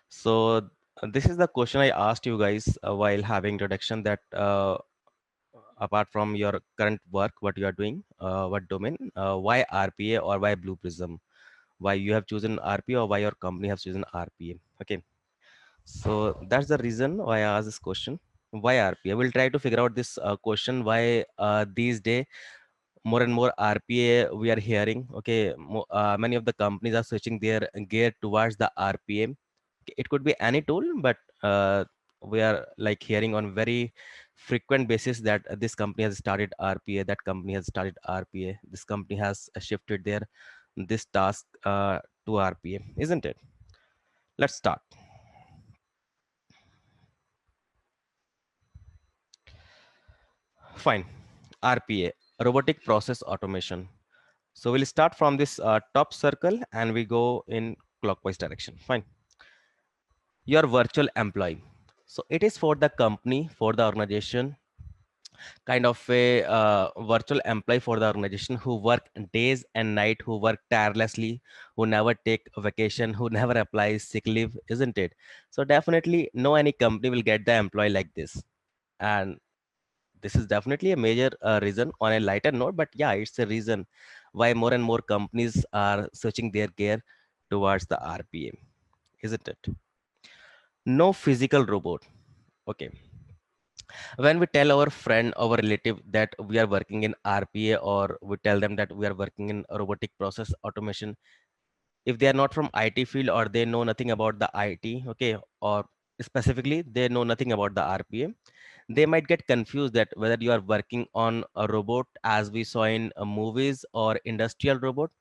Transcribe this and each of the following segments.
So this is the question I asked you guys while having introduction that apart from your current work, what you are doing, what domain, why RPA or why Blue Prism? Why you have chosen RPA or why your company has chosen RPA? Okay. So that's the reason why I asked this question. Why RPA? We'll try to figure out this question why these days more and more RPA we are hearing. Okay, many of the companies are switching their gear towards the RPA. It could be any tool, but we are like hearing on very frequent basis that this company has started RPA, that company has started RPA, this company has shifted their this task to RPA, isn't it? Let's start. Fine. RPA, robotic process automation. So we'll start from this top circle and we go in clockwise direction. Fine. Your virtual employee. So it is for the company, for the organization, kind of a virtual employee for the organization who work days and night, who work tirelessly, who never take vacation, who never applies sick leave, isn't it? So definitely no any company will get the employee like this. And this is definitely a major reason on a lighter note, but yeah, it's a reason why more and more companies are searching their gear towards the RPA, isn't it? No physical robot. Okay. When we tell our friend, our relative that we are working in RPA, or we tell them that we are working in robotic process automation, if they are not from IT field or they know nothing about the IT, okay, or specifically they know nothing about the RPA, they might get confused that whether you are working on a robot as we saw in movies or industrial robot.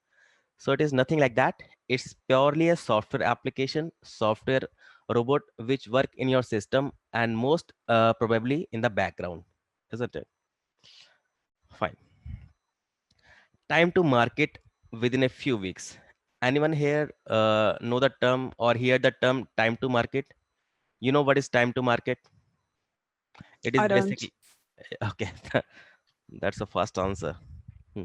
So it is nothing like that. It's purely a software application, software robot which work in your system and most probably in the background, isn't it? Fine. Time to market within a few weeks. Anyone here know the term or hear the term time to market? You know what is time to market? It is I don't. basically okay. That's a fast answer. Hmm.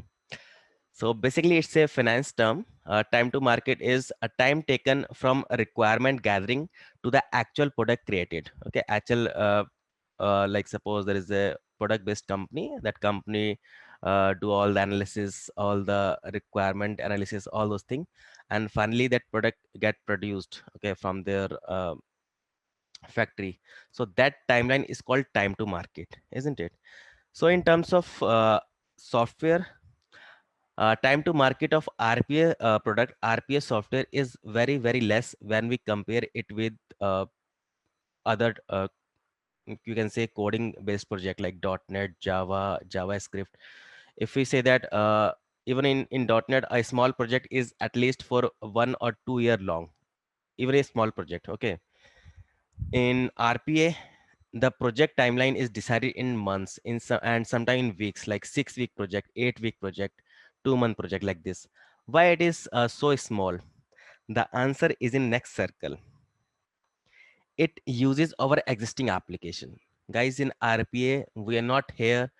So basically, it's a finance term. Time to market is a time taken from a requirement gathering to the actual product created. Okay, actual like suppose there is a product-based company. That company do all the analysis, all the requirement analysis, all those things, and finally that product get produced. Okay, from their factory. So that timeline is called time to market, isn't it? So in terms of software, time to market of RPA product, RPA software is very, very less when we compare it with other, you can say coding based project like .NET, Java, JavaScript. If we say that even in .NET, a small project is at least for 1 or 2 year long, even a small project. Okay. In RPA, the project timeline is decided in months, in some and sometime in weeks, like 6 week project, 8 week project, 2 month project like this. Why it is so small? The answer is in next circle. It uses our existing application. Guys, in RPA, we are not here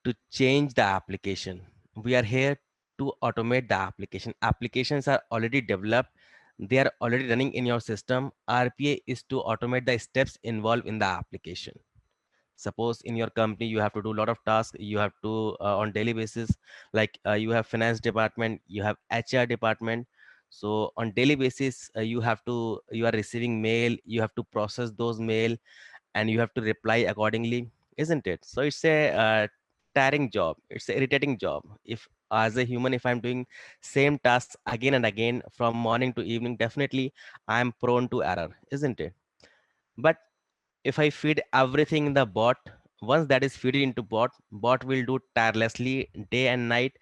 to change the application. We are here to automate the application. Applications are already developed. They are already running in your system. RPA is to automate the steps involved in the application. Suppose in your company you have to do a lot of tasks, you have to on daily basis, like you have finance department, you have HR department. So on daily basis you are receiving mail, you have to process those mail and you have to reply accordingly, isn't it? So it's a tiring job, it's an irritating job. If as a human, if I'm doing same tasks again and again from morning to evening, definitely I'm prone to error, isn't it? But if I feed everything in the bot, once that is fed into bot will do tirelessly day and night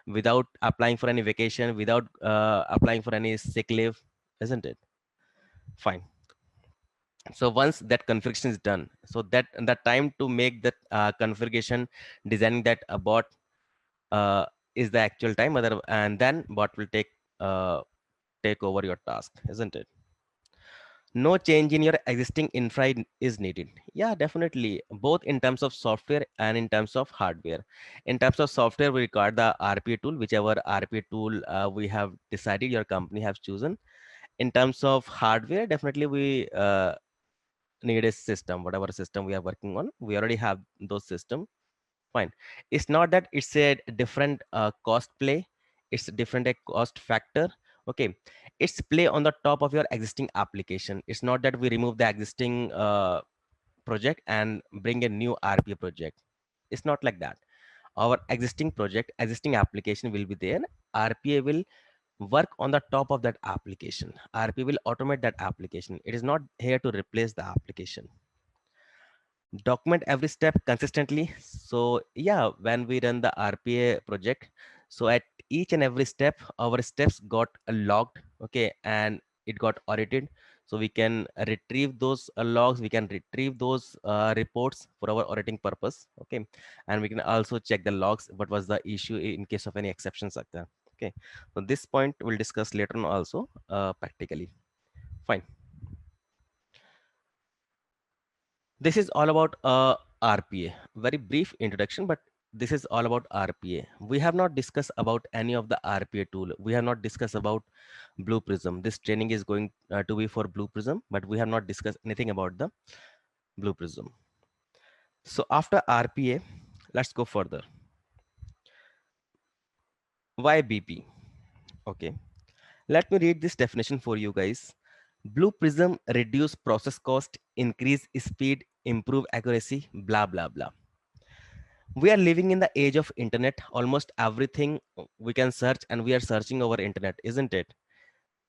without applying for any vacation, without applying for any sick leave, isn't it? Fine. So once that configuration is done, so that the time to make that configuration, designing that bot uh, is the actual time, other and then bot will uh, take over your task, isn't it? No change in your existing infra is needed. Yeah, definitely, both in terms of software and in terms of hardware. In terms of software, we require the RPA tool, whichever RPA tool we have decided your company has chosen. in terms of hardware, definitely we need a system. Whatever system we are working on, we already have those system. Fine. It's not that it's a different cost play. It's a different a cost factor. Okay. It's play on the top of your existing application. It's not that we remove the existing project and bring a new RPA project. It's not like that. Our existing project, existing application will be there. RPA will work on the top of that application. RPA will automate that application. It is not here to replace the application. Document every step consistently. So yeah, when we run the RPA project, so at each and every step, our steps got logged, okay, and it got audited. So we can retrieve those logs, we can retrieve those reports for our auditing purpose, okay, and we can also check the logs, what was the issue in case of any exceptions like that. Okay, so this point we'll discuss later on also practically. Fine. This is all about RPA. Very brief introduction, but this is all about RPA. We have not discussed about any of the RPA tool. We have not discussed about Blue Prism. This training is going to be for Blue Prism, but we have not discussed anything about the Blue Prism. So after RPA, let's go further. Why BP? Okay, let me read this definition for you guys. Blue Prism reduce process cost, increase speed, improve accuracy, blah blah blah. We are living in the age of internet. Almost everything we can search, and we are searching over internet, isn't it?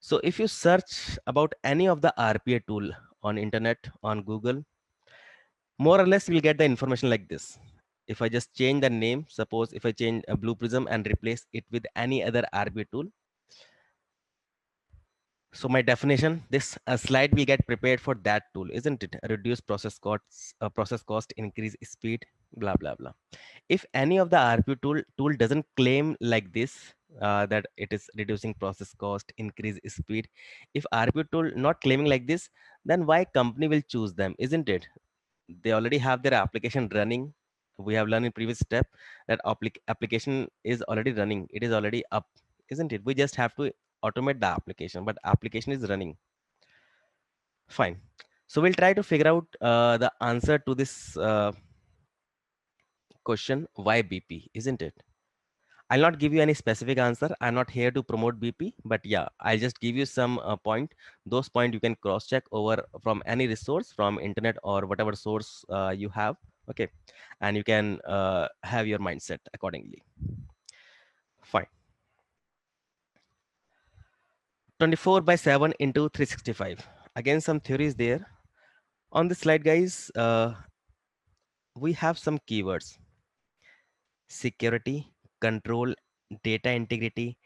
So if you search about any of the RPA tool on internet, on Google, more or less you'll get the information like this. If I just change the name, suppose if I change a Blue Prism and replace it with any other RPA tool, so my definition, this slide will get prepared for that tool, isn't it? Reduce process cost, increase speed, blah blah blah. If any of the RPA tool doesn't claim like this, that it is reducing process cost, increase speed, if RPA tool not claiming like this, then why company will choose them, isn't it? They already have their application running. We have learned in previous step that application is already running. It is already up, isn't it? We just have to automate the application, but application is running. Fine. So we'll try to figure out the answer to this question, why BP, isn't it? I'll not give you any specific answer. I'm not here to promote BP, but yeah, I'll just give you some point. Those point you can cross check over from any resource, from internet or whatever source you have. Okay, and you can have your mindset accordingly. Fine. 24/7 into 365. Again, some theories there. On this slide, guys, we have some keywords: security, control, data integrity,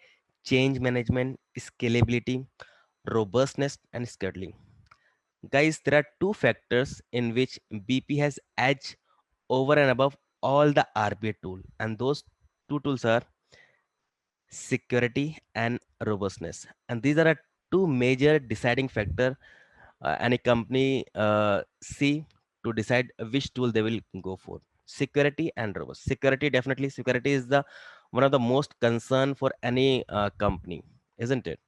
change management, scalability, robustness, and scheduling. Guys, there are two factors in which BP has edge over and above all the RPA tool, and those two tools are security and robustness. And these are a two major deciding factor any company see to decide which tool they will go for. Security and robust. Security, definitely security is the one of the most concern for any company, isn't it?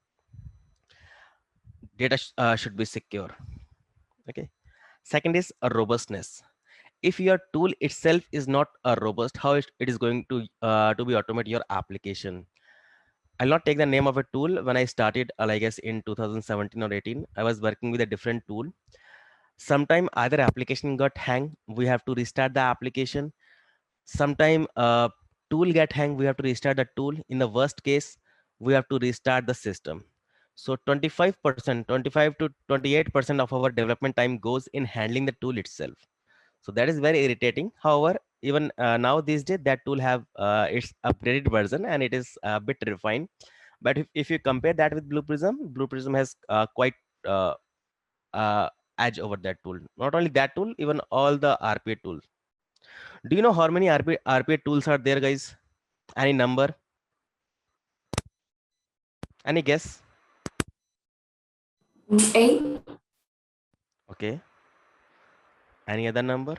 Data should be secure. Okay. Second is a robustness. If your tool itself is not robust, how it is going to be automate your application? I'll not take the name of a tool. When I started, I guess in 2017 or 18, I was working with a different tool. Sometime either application got hang, we have to restart the application. Sometime tool get hang, we have to restart the tool. In the worst case, we have to restart the system. So 25%, 25 to 28% of our development time goes in handling the tool itself. So that is very irritating. However, even now these days, that tool have its upgraded version and it is a bit refined. But if you compare that with Blue Prism has quite uh, uh, edge over that tool. Not only that tool, even all the RPA tools. Do you know how many RPA tools are there, guys? Any number? Any guess? 8. Okay. Any other number?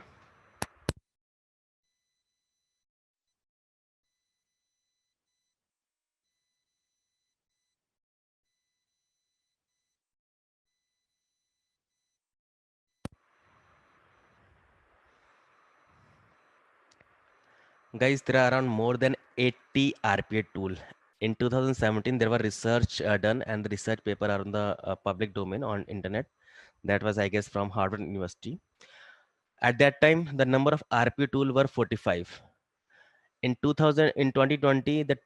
Guys, there are around more than 80 RPA tool. In 2017, there were research done, and the research paper are on the public domain on internet. That was, I guess, from Harvard University. At that time, the number of RPA tool were 45. In 2020, the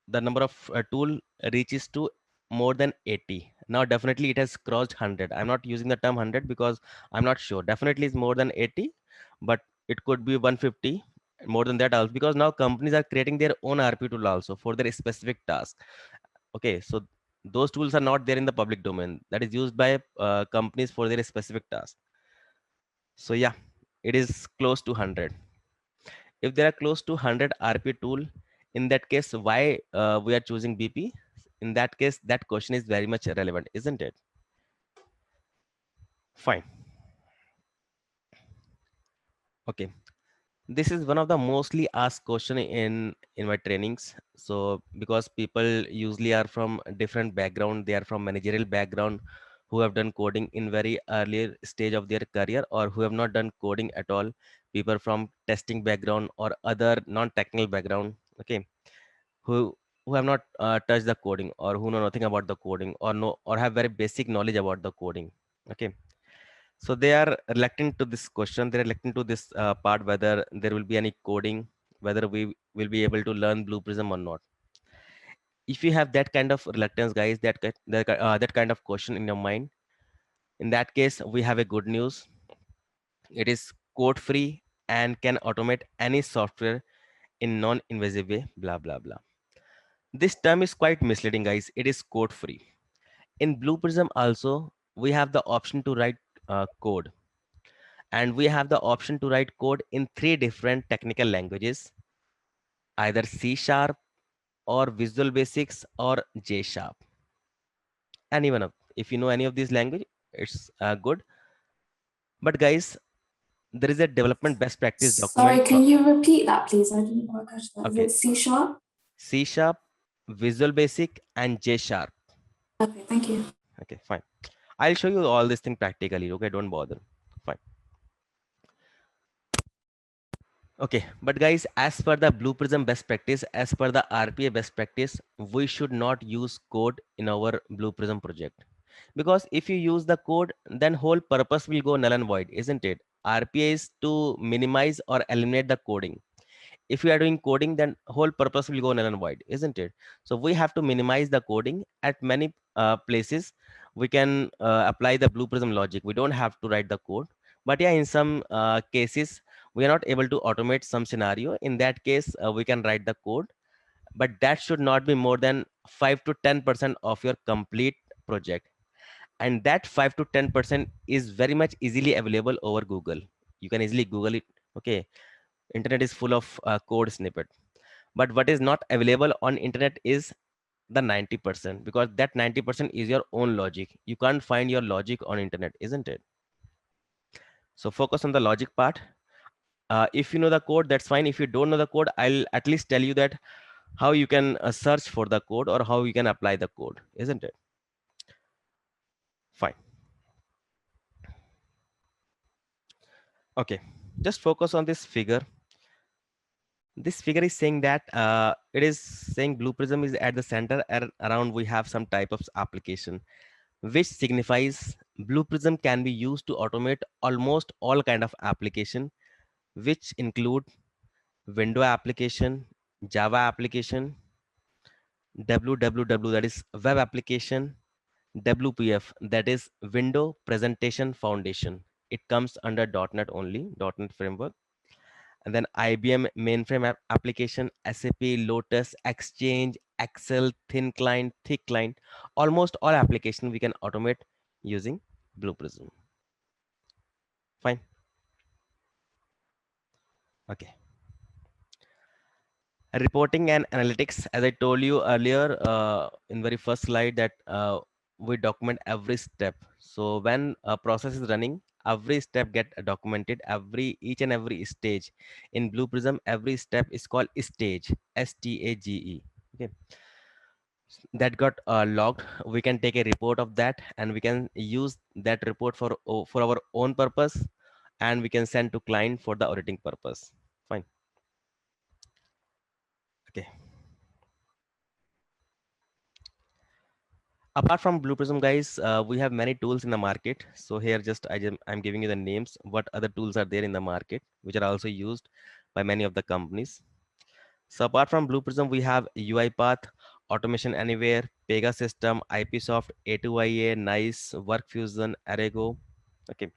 number of tool reaches to more than 80. Now definitely it has crossed 100. I'm not using the term 100 because I'm not sure. Definitely it's more than 80, but it could be 150, more than that also, because now companies are creating their own RP tool also for their specific task. Okay, so those tools are not there in the public domain. That is used by companies for their specific task. So yeah, it is close to 100. If there are close to 100 RP tool, in that case, why we are choosing BP? In that case, that question is very much relevant, isn't it? Fine. Okay. This is one of the mostly asked question in my trainings. So because people usually are from different background, they are from managerial background, who have done coding in very earlier stage of their career, or who have not done coding at all. People from testing background or other non-technical background. Okay, who have not touched the coding, or who know nothing about the coding, or know or have very basic knowledge about the coding. Okay, so they are reluctant to this question. They're reluctant to this part, whether there will be any coding, whether we will be able to learn Blue Prism or not. If you have that kind of reluctance, guys, that kind of question in your mind, in that case we have a good news. It is code free and can automate any software in non-invasive way, blah blah blah. This term is quite misleading, guys. It is code free. In Blue Prism also, we have the option to write code, and we have the option to write code in three different technical languages, either C sharp or Visual Basics or J sharp. Any one of, if you know any of these language, it's good. But guys, there is a development best practice document. Sorry, can you repeat that, please? I didn't quite catch that. Is Okay, it C sharp? C sharp, Visual Basic, and J sharp. Okay, thank you. Okay, fine. I'll show you all this thing practically. Okay, don't bother. Fine. Okay, but guys, as per the Blue Prism best practice, as per the RPA best practice, we should not use code in our Blue Prism project. Because if you use the code, then whole purpose will go null and void, isn't it? RPA is to minimize or eliminate the coding. If we are doing coding, then whole purpose will go null and void, isn't it? So we have to minimize the coding. At many places we can apply the Blue Prism logic. We don't have to write the code. But yeah, in some cases we are not able to automate some scenario. In that case, we can write the code, but that should not be more than 5 to 10% of your complete project. And that 5 to 10% is very much easily available over Google. You can easily Google it. Okay, internet is full of code snippet. But what is not available on internet is the 90%, because that 90% is your own logic. You can't find your logic on internet, isn't it? So focus on the logic part. If you know the code, that's fine. If you don't know the code, I'll at least tell you that how you can search for the code, or how you can apply the code, isn't it? Fine. Okay, just focus on this figure. This figure is saying that it is saying Blue Prism is at the center, and around we have some type of application, which signifies Blue Prism can be used to automate almost all kind of application, which include window application, Java application, www, that is web application, WPF, that is window presentation foundation. It comes under .NET only, .NET framework. And then IBM mainframe application, SAP, Lotus, Exchange, Excel, thin client, thick client, almost all application we can automate using Blue Prism. Fine. Okay. Reporting and analytics, as I told you earlier in very first slide, that we document every step. So when a process is running, every step get documented, each and every stage. In Blue Prism, every step is called stage, STAGE. Okay, that got logged. We can take a report of that, and we can use that report for our own purpose, and we can send to client for the auditing purpose. Okay. Apart from Blue Prism, guys, we have many tools in the market. So here, I'm giving you the names. What other tools are there in the market, which are also used by many of the companies. So apart from Blue Prism, we have UiPath, Automation Anywhere, Pega System, IPsoft, A2IA, Nice, WorkFusion, Arego. Okay,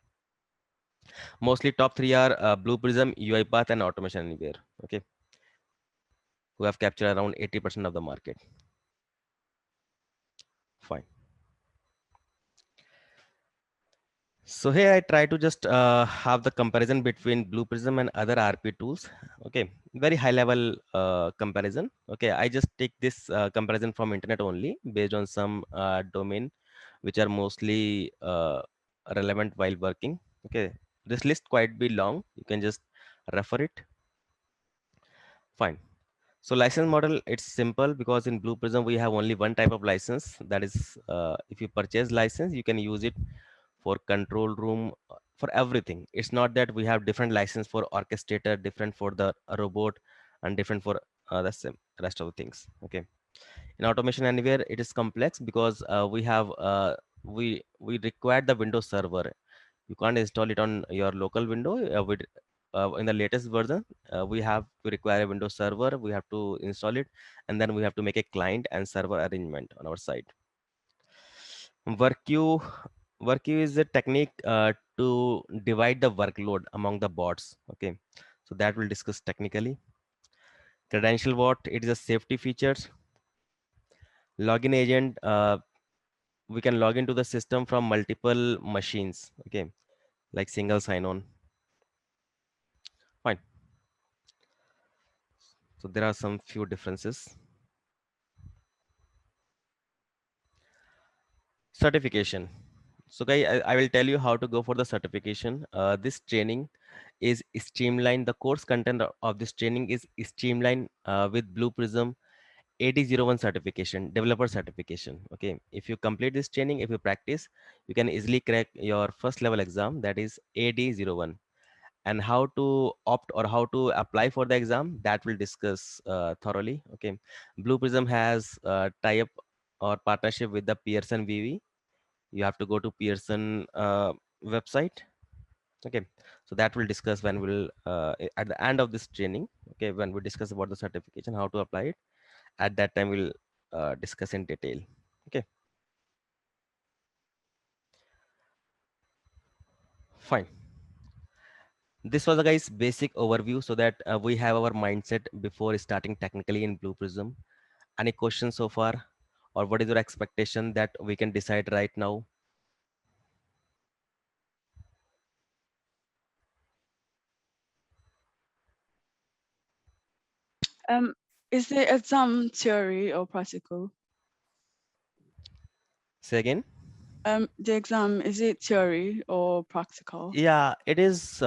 mostly top three are Blue Prism, UiPath, and Automation Anywhere. Okay, who have captured around 80% of the market. Fine. So here I try to just have the comparison between Blue Prism and other RP tools. Okay, very high level comparison. Okay, I just take this comparison from internet only based on some domain which are mostly relevant while working. Okay, this list quite be long. You can just refer it. Fine. So license model, it's simple because in Blue Prism we have only one type of license. That is, if you purchase license, you can use it for control room, for everything. It's not that we have different license for orchestrator, different for the robot, and different for the same rest of the things. Okay. In Automation Anywhere, it is complex because we require the Windows Server. You can't install it on your local window. In the latest version, we require a Windows Server. We have to install it, and then we have to make a client and server arrangement on our side. Work queue, work queue is a technique to divide the workload among the bots. Okay, so that we'll discuss technically. Credential bot, it is a safety features. Login agent, we can log into the system from multiple machines. Okay, like single sign-on. Fine. So there are some few differences. Certification. So guys, I will tell you how to go for the certification. This training is streamlined. The course content of this training is streamlined with Blue Prism AD01 certification, developer certification. Okay, if you complete this training, if you practice, you can easily crack your first level exam, that is AD01. And how to opt or how to apply for the exam, that we'll discuss thoroughly. Okay, Blue Prism has tie up or partnership with the Pearson VV. You have to go to Pearson website. Okay, so that we'll discuss when we'll at the end of this training. Okay, when we discuss about the certification, how to apply it, at that time we'll discuss in detail. Okay, fine. This was a guys basic overview so that we have our mindset before starting technically in Blue Prism. Any questions so far, or what is your expectation that we can decide right now? Um, is the exam theory or practical? Say again. The exam, is it theory or practical? Yeah, it is.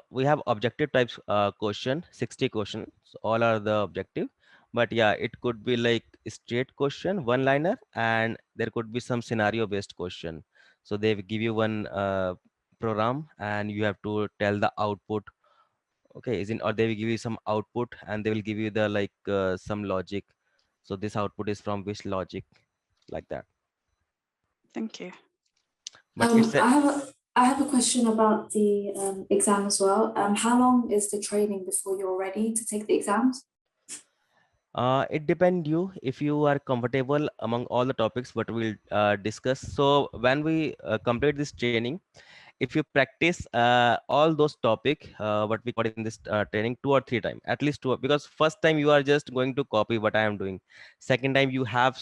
We have objective types question, 60 questions. All are the objective. But yeah, it could be like straight question, one liner, and there could be some scenario based question. So they will give you one program and you have to tell the output. Okay, is in, or they will give you some output and they will give you the like some logic. So this output is from which logic, like that. Thank you. But it's a I have a question about the exam as well. How long is the training before you're ready to take the exams? it depend you if you are comfortable among all the topics what we'll discuss. So when we complete this training, if you practice all those topic what we got in this training 2 or 3 times, at least two, because first time you are just going to copy what I am doing. Second time you have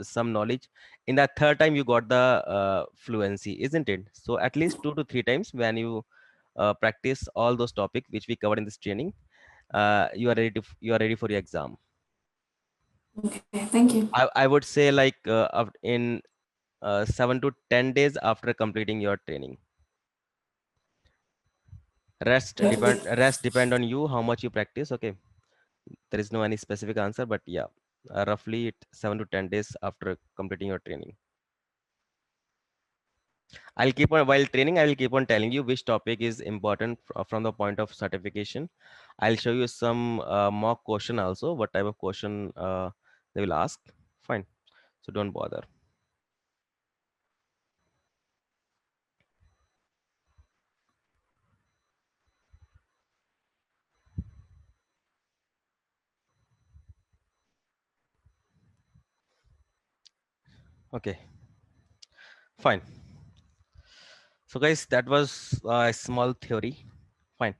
some knowledge. In that third time you got the fluency, isn't it? So at least 2 to 3 times when you practice all those topics which we covered in this training, you are ready for your exam. Okay, thank you. I would say like in 7 to 10 days after completing your training. Rest depend on you how much you practice. Okay, there is no any specific answer, but yeah, roughly 7 to 10 days after completing your training. I'll keep on while training. I will keep on telling you which topic is important from the point of certification. I'll show you some mock question also. What type of question they will ask. Fine. So don't bother. Okay. Fine. So guys, that was a small theory. Fine.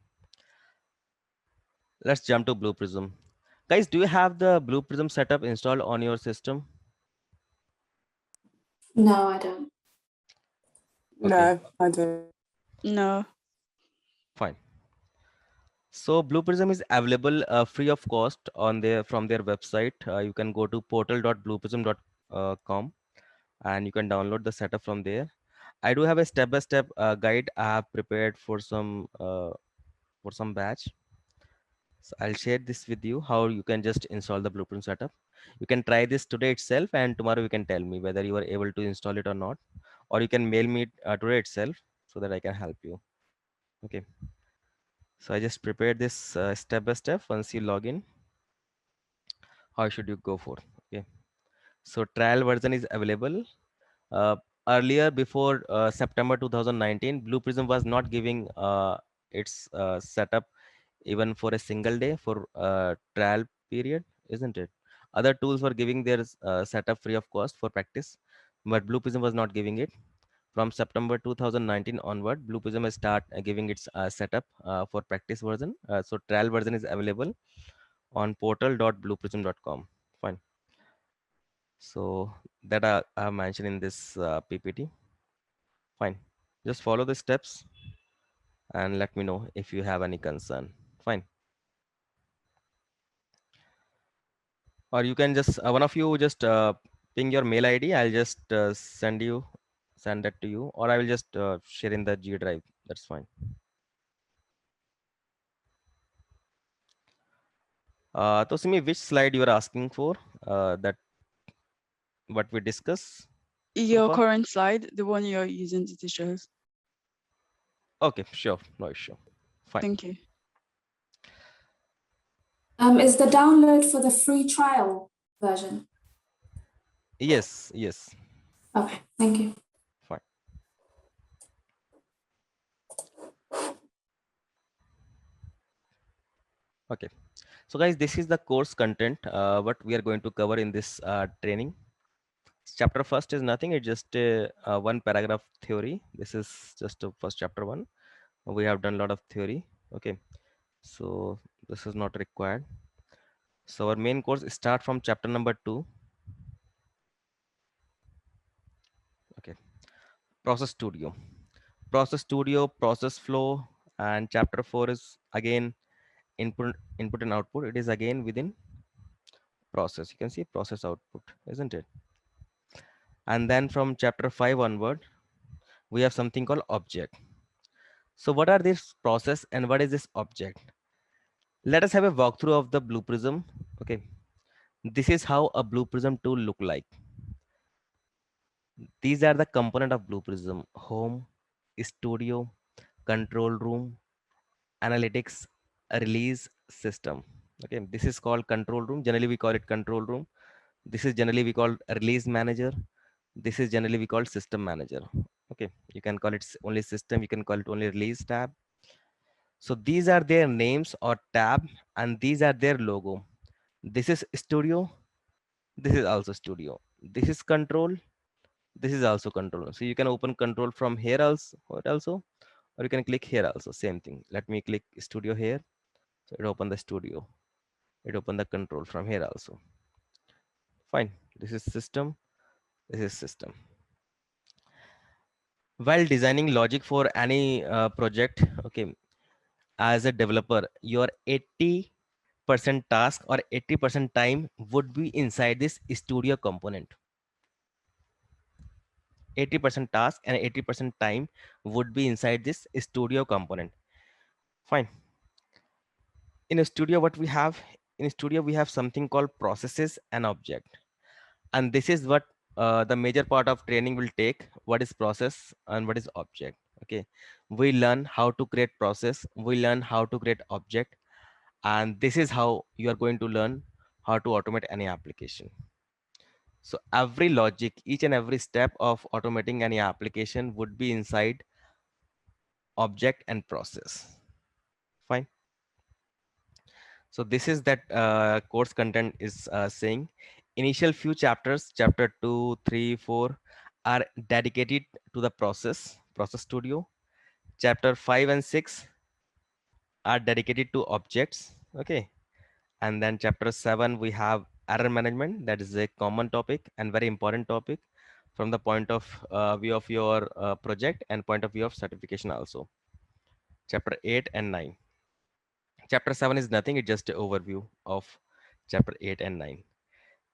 Let's jump to Blue Prism. Guys, do you have the Blue Prism setup installed on your system? No, I don't. Okay, No, I don't. No. fine. So Blue Prism is available free of cost on their from their website. You can go to portal.blueprism.com and you can download the setup from there. I do have a step-by-step guide I have prepared for some batch. So I'll share this with you how you can just install the Blueprint setup. You can try this today itself, and tomorrow you can tell me whether you are able to install it or not, or you can mail me today itself so that I can help you. Okay. So I just prepared this step by step. Once you log in, how should you go for? Okay. So trial version is available. Uh, Earlier, before September 2019, Blue Prism was not giving its setup even for a single day for trial period, isn't it? Other tools were giving their setup free of cost for practice, but Blue Prism was not giving it. From September 2019 onward, Blue Prism has start giving its setup for practice version. So trial version is available on portal.blueprism.com. Fine. So that I have mentioned in this PPT. Fine. Just follow the steps and let me know if you have any concern. Fine. Or you can just one of you just ping your mail ID. I'll just send that to you, or I will just share in the G drive. That's fine. Tosimi, which slide you are asking for? That what we discuss so Your far? current slide, the one you're using to teach us. Okay, sure, no issue. Fine. Thank you. Is the download for the free trial version? Yes, yes, Okay, thank you. fine. Okay. So guys, this is the course content what we are going to cover in this training. Chapter first is nothing. It's just one paragraph theory. This is just the first chapter one. We have done a lot of theory. Okay. So this is not required. So our main course start from chapter number 2. Okay. Process Studio. Process Studio, process flow, and chapter 4 is again input and output. It is again within process. You can see process output, isn't it? And then from chapter 5 onward, we have something called object. So what are this process and what is this object? Let us have a walkthrough of the Blue Prism. Okay. This is how a Blue Prism tool look like. These are the component of Blue Prism: home, studio, control room, analytics, release system. Okay, this is called control room. Generally we call it control room. This is generally we call release manager. This is generally we call system manager. Okay, you can call it only system, you can call it only release tab. So these are their names or tab, and these are their logo. This is studio, this is also studio. This is control, this is also control. So you can open control from here also, or you can click here also, same thing. Let me click studio here. So it open the studio, it open the control from here also. Fine. This is system, this is system. While designing logic for any project, okay, as a developer, your 80% task or 80% time would be inside this studio component. 80% task and 80% time would be inside this studio component. Fine. In a studio, what we have in a studio, we have something called processes and object. And this is what the major part of training will take what is process and what is object. Okay, we learn how to create process, we learn how to create object, and this is how you are going to learn how to automate any application. So every logic, each and every step of automating any application would be inside object and process. Fine. So this is that course content is saying initial few chapters, chapter 2, 3, 4 are dedicated to the process studio. Chapter 5 and 6 are dedicated to objects. Okay. And then chapter 7, we have error management. That is a common topic and very important topic from the point of view of your project and point of view of certification also. Chapter 8 and 9. Chapter 7 is nothing, it's just an overview of chapter 8 and 9.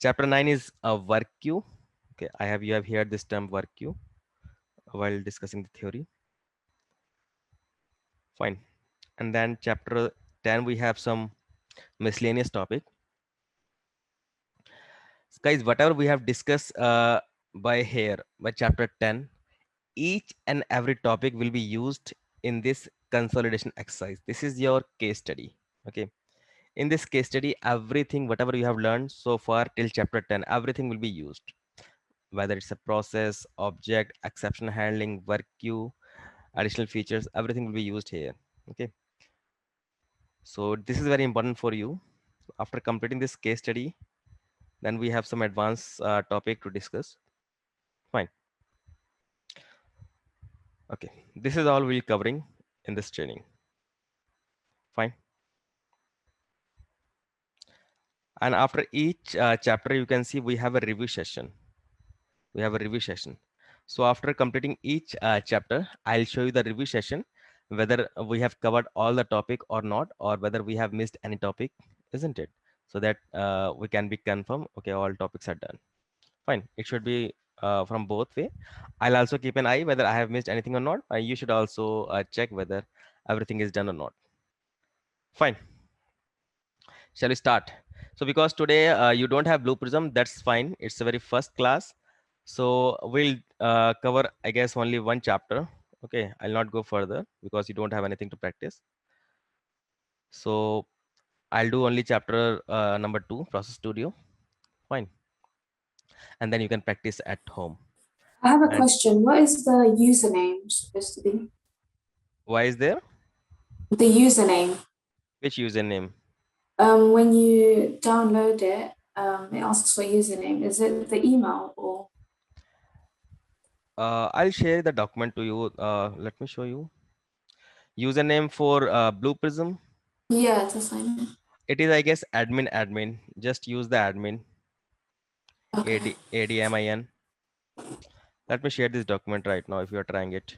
Chapter 9 is a work queue. Okay, you have heard this term work queue while discussing the theory. Fine. And then chapter 10, we have some miscellaneous topic. So guys, whatever we have discussed by here, by chapter 10, each and every topic will be used in this consolidation exercise. This is your case study. Okay. In this case study, everything, whatever you have learned so far till chapter 10, everything will be used. Whether it's a process, object, exception handling, work queue, additional features, everything will be used here. Okay. So this is very important for you. After completing this case study, then we have some advanced topic to discuss. Fine. Okay. This is all we'll covering in this training. Fine. And after each chapter, you can see we have a review session. We have a review session. So after completing each chapter, I'll show you the review session, whether we have covered all the topic or not, or whether we have missed any topic, isn't it? So that we can be confirmed, okay, all topics are done. Fine. It should be from both way. I'll also keep an eye whether I have missed anything or not. You should also check whether everything is done or not. Fine. Shall we start? So because today you don't have Blue Prism, that's fine. It's the very first class. So we'll cover, I guess, only one chapter. Okay, I'll not go further because you don't have anything to practice. So I'll do only chapter number 2, Process Studio. Fine. And then you can practice at home. I have a And question. What is the username supposed to be? why is there? The username. Which username? When you download it, it asks for username. Is it the email or? I'll share the document to you. Let me show you. Username for Blue Prism. Yeah, to sign in. It is, I guess, admin. Just use the admin. Okay. ADMIN. Let me share this document right now if you are trying it.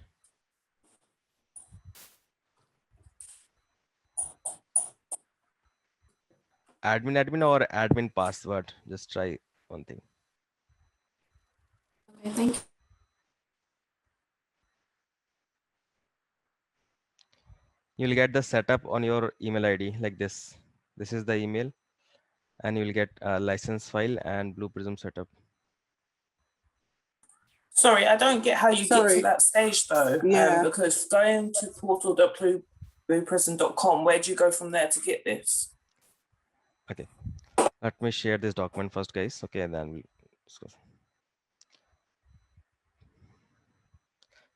Admin or admin password. Just try one thing. Okay, thank you. You'll get the setup on your email ID like this. This is the email, and you'll get a license file and Blue Prism setup. Sorry, I don't get how you get to that stage though. Yeah. Because going to portal.blueprism.com, where do you go from there to get this? Okay. Let me share this document first, guys. Okay, and then we'll discuss.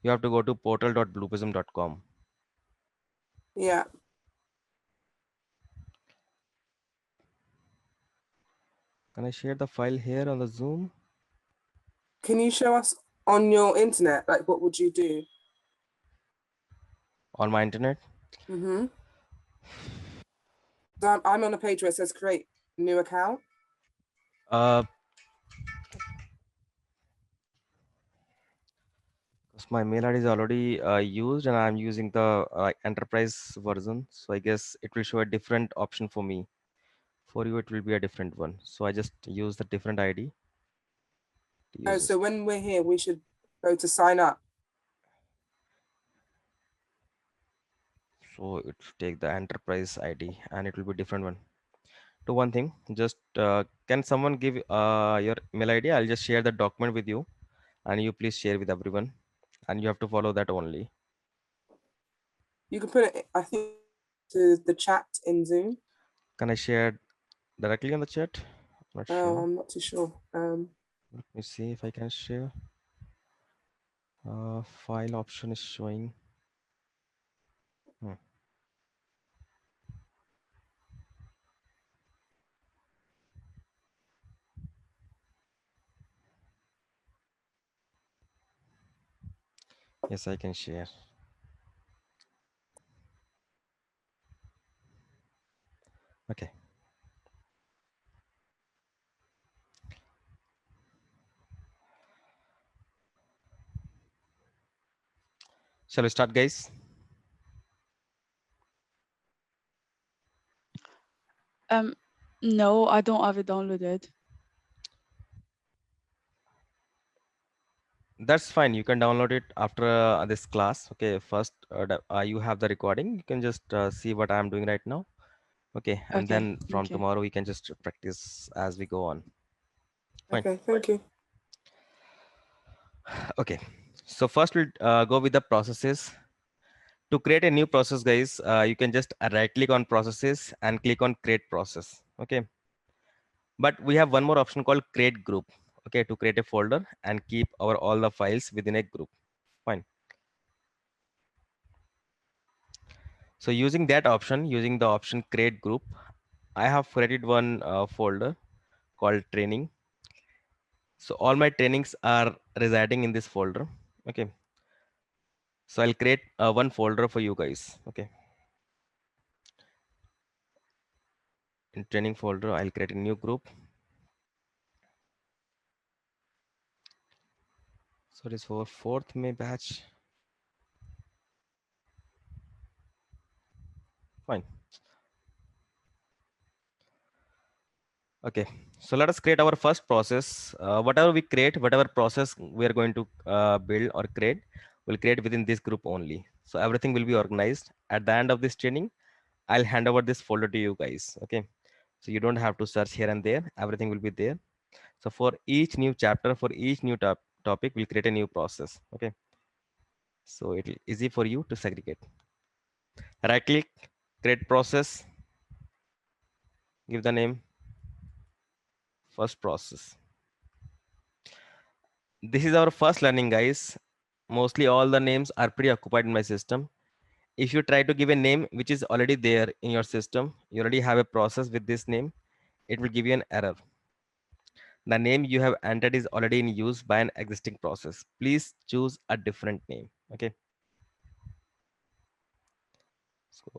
You have to go to portal.blueprism.com. Yeah. Can I share the file here on the Zoom? Can you show us on your internet? Like, what would you do? On my internet? Mm-hmm. So I'm on a page where it says create new account. Because my mail ID is already used and I'm using the enterprise version. So I guess it will show a different option for me. For you, it will be a different one. So I just use the different ID. Oh, so when we're here, we should go to sign up. So it will take the enterprise ID and it will be different one. do one thing. Just can someone give your email ID? I'll just share the document with you, and you please share with everyone, and you have to follow that only. You can put it, I think, to the chat in Zoom. Can I share directly on the chat? Not sure. I'm not too sure. Let me see if I can share. File option is showing. Hmm. Yes, I can share. Okay. Shall we start, guys? No, I don't have it downloaded. That's fine. You can download it after this class. Okay. First, you have the recording. You can just see what I'm doing right now. Okay. And Okay, then from thank you. tomorrow, we can just practice as we go on. Fine. Okay, thank you. Okay. So first, we'll go with the processes. To create a new process, guys, you can just right click on processes and click on create process. Okay. But we have one more option called create group. Okay. To create a folder and keep our all the files within a group. Fine. So using that option, using the option create group, I have created one folder called training. So all my trainings are residing in this folder. Okay. So I'll create one folder for you guys. Okay. In training folder, I'll create a new group. So it is for 4th May batch. Fine. Okay. So let us create our first process. Whatever we create, whatever process we are going to build or create, we'll create within this group only. So everything will be organized. At the end of this training, I'll hand over this folder to you guys. Okay. So you don't have to search here and there. Everything will be there. So for each new chapter, for each new topic, we'll create a new process. Okay. So it'll easy for you to segregate. Right click, create process, give the name first process. This is our first learning, guys. Mostly all the names are pretty occupied in my system. If you try to give a name which is already there in your system, you already have a process with this name, it will give you an error. The name you have entered is already in use by an existing process. Please choose a different name. Okay. So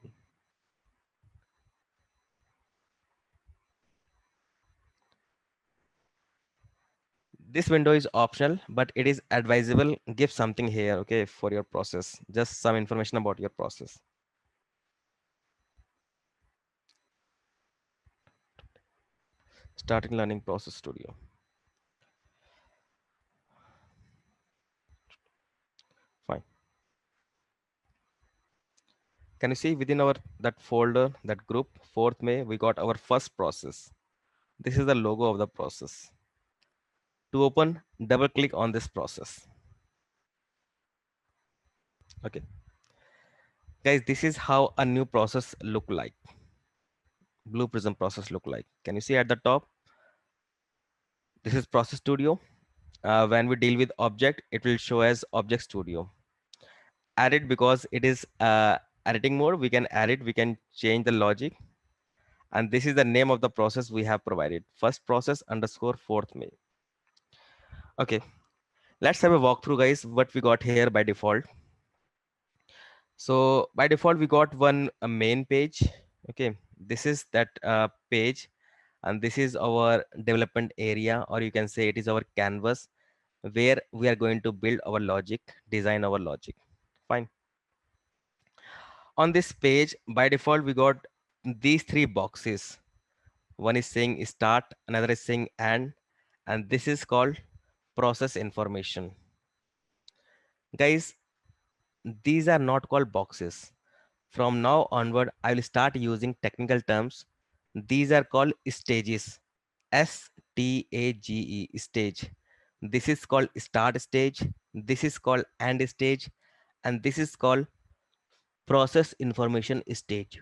this window is optional, but it is advisable. Give something here, okay, for your process. Just some information about your process. Starting learning process studio. Fine. Can you see within our that folder, that group, 4th May, we got our first process. This is the logo of the process. To open, double click on this process. Okay. Guys, this is how a new process look like. Blue Prism process look like. Can you see at the top? This is Process Studio. When we deal with object, it will show as Object Studio. Add it because it is editing mode. We can add it. We can change the logic. And this is the name of the process we have provided. First process underscore 4th May. Okay. Let's have a walkthrough, guys. What we got here by default. So by default, we got one main page. Okay. This is that page. And this is our development area, or you can say it is our canvas where we are going to build our logic, design our logic. Fine. On this page, by default, we got these three boxes. One is saying start, another is saying and this is called process information. Guys, these are not called boxes. From now onward, I will start using technical terms, These are called stages. STAGE, stage. This is called start stage. This is called end stage, and this is called process information stage.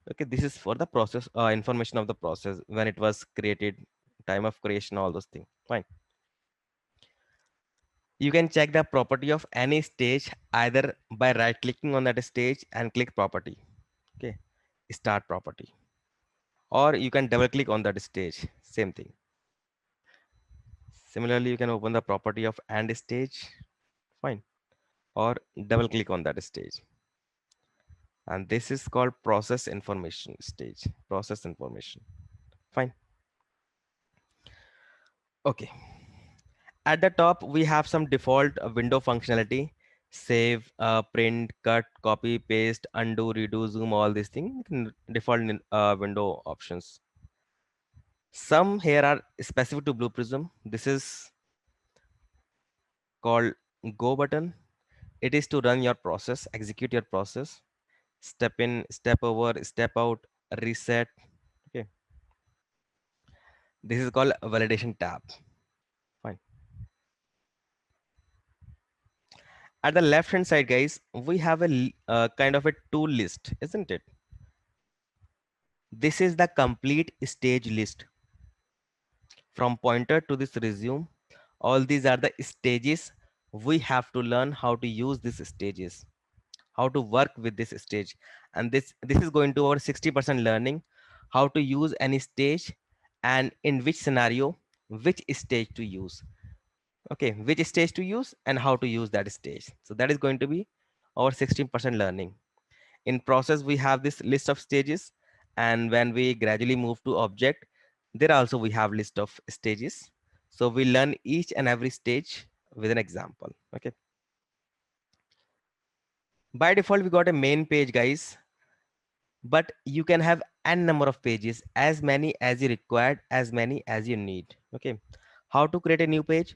Okay, this is for the process information of the process when it was created, time of creation, all those things. Fine. You can check the property of any stage either by right clicking on that stage and click property. Okay, start property, or you can double click on that stage, same thing. Similarly, you can open the property of end stage, fine, or double click on that stage. And this is called process information stage, process information, fine. Okay, at the top we have some default window functionality: save, print, cut, copy, paste, undo, redo, zoom, all these things, default window options. Some here are specific to Blue Prism. This is called go button. It is to run your process, execute your process, step in, step over, step out, reset. Okay, this is called a validation tab. Fine. At the left hand side, guys, we have a kind of a tool list, isn't it? This is the complete stage list from pointer to this resume. All these are the stages. We have to learn how to use these stages, how to work with this stage. And this is going to our 60% learning, how to use any stage and in which scenario, which stage to use. Okay, which stage to use and how to use that stage. So that is going to be our 16% learning. In process, we have this list of stages, and when we gradually move to object, there also we have list of stages. So we learn each and every stage with an example. Okay, by default we got a main page, guys, but you can have n number of pages, as many as you required, as many as you need. Okay, how to create a new page?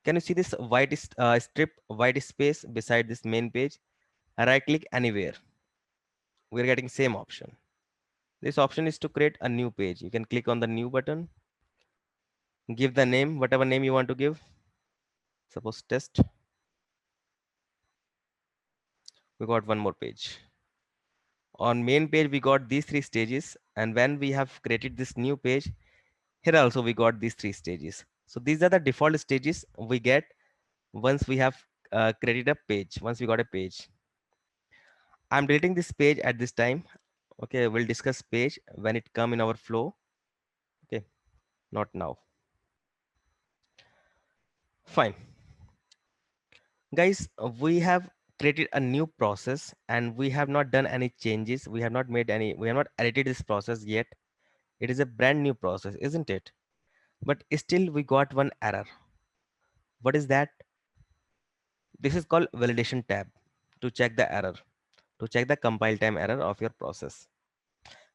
Can you see this white strip, white space beside this main page? Right click anywhere, we're getting same option. This option is to create a new page. You can click on the new button, give the name, whatever name you want to give. Suppose test. We got one more page. On main page, we got these three stages. And when we have created this new page, here also we got these three stages. So these are the default stages we get once we have created a page, once we got a page. I'm deleting this page at this time. Okay, we'll discuss page when it come in our flow. Okay, not now. Fine. Guys, we have created a new process and we have not done any changes. We have not made any, we have not edited this process yet. It is a brand new process, isn't it? But still we got one error. What is that? This is called validation tab to check the error, to check the compile time error of your process.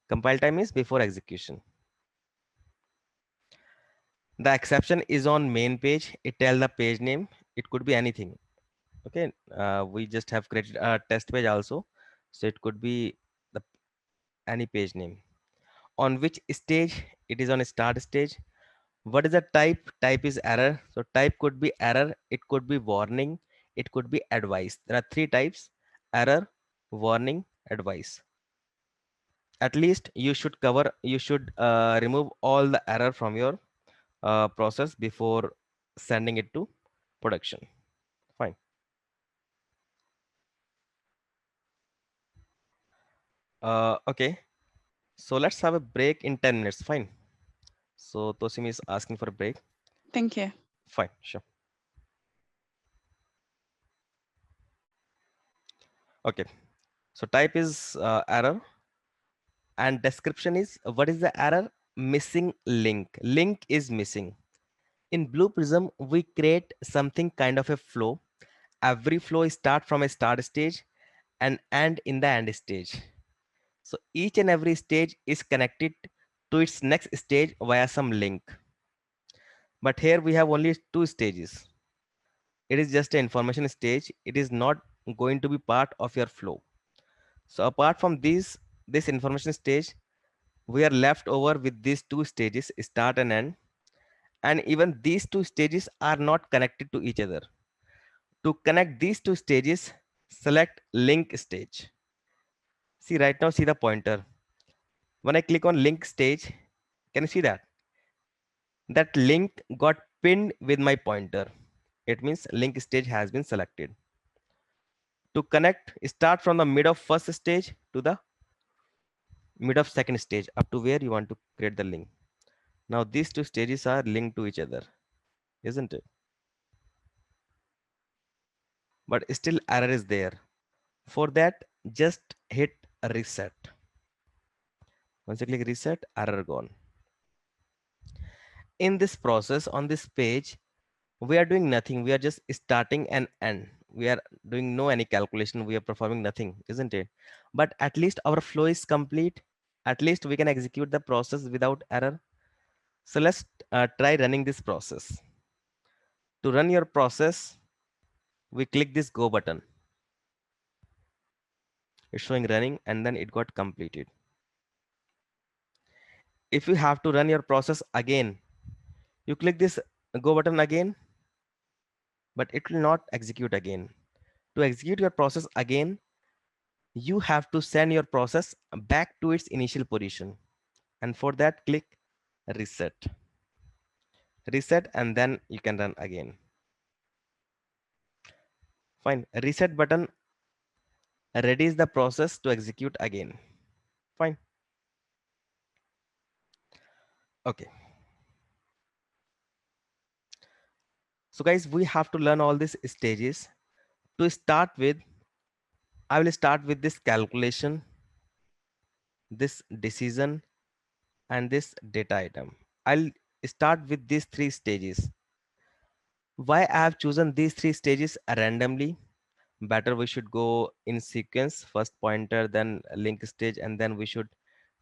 Compile time is before execution. The exception is on main page. It tell the page name. It could be anything. Okay, we just have created a test page also, so it could be the any page name. On which stage? It is on a start stage. What is the type? Type is error. So type could be error, it could be warning, it could be advice. There are three types: error, warning, advice. At least you should cover, you should remove all the error from your process before sending it to production. Fine. Okay, so let's have a break in 10 minutes. Fine. So Tosim is asking for a break. Thank you. Fine, sure. Okay, so type is error, and description is what is the error? Missing link. Link is missing. In Blue Prism, we create something kind of a flow. Every flow start from a start stage and end in the end stage. So each and every stage is connected to its next stage via some link. But here we have only two stages. It is just an information stage. It is not going to be part of your flow. So apart from this information stage, we are left over with these two stages, start and end. And even these two stages are not connected to each other. To connect these two stages, select link stage. See right now, see the pointer. When I click on link stage, can you see that? That link got pinned with my pointer. It means link stage has been selected. To connect, start from the mid of first stage to the mid of second stage up to where you want to create the link. Now these two stages are linked to each other, isn't it? But still error is there. For that, just hit reset. Once you click reset, error gone. In this process, on this page, we are doing nothing. We are just starting and end. We are doing no any calculation. We are performing nothing, isn't it? But at least our flow is complete. At least we can execute the process without error. So let's try running this process. To run your process, we click this go button. It's showing running and then it got completed. If you have to run your process again, you click this go button again, but it will not execute again. To execute your process again, you have to send your process back to its initial position. And for that, click reset. Reset and then you can run again. Fine. Reset button readies the process to execute again. Fine. Okay. So guys, we have to learn all these stages. To start with, I will start with this calculation, this decision, and this data item. I'll start with these three stages. Why I have chosen these three stages randomly? Better we should go in sequence, first pointer, then link stage, and then we should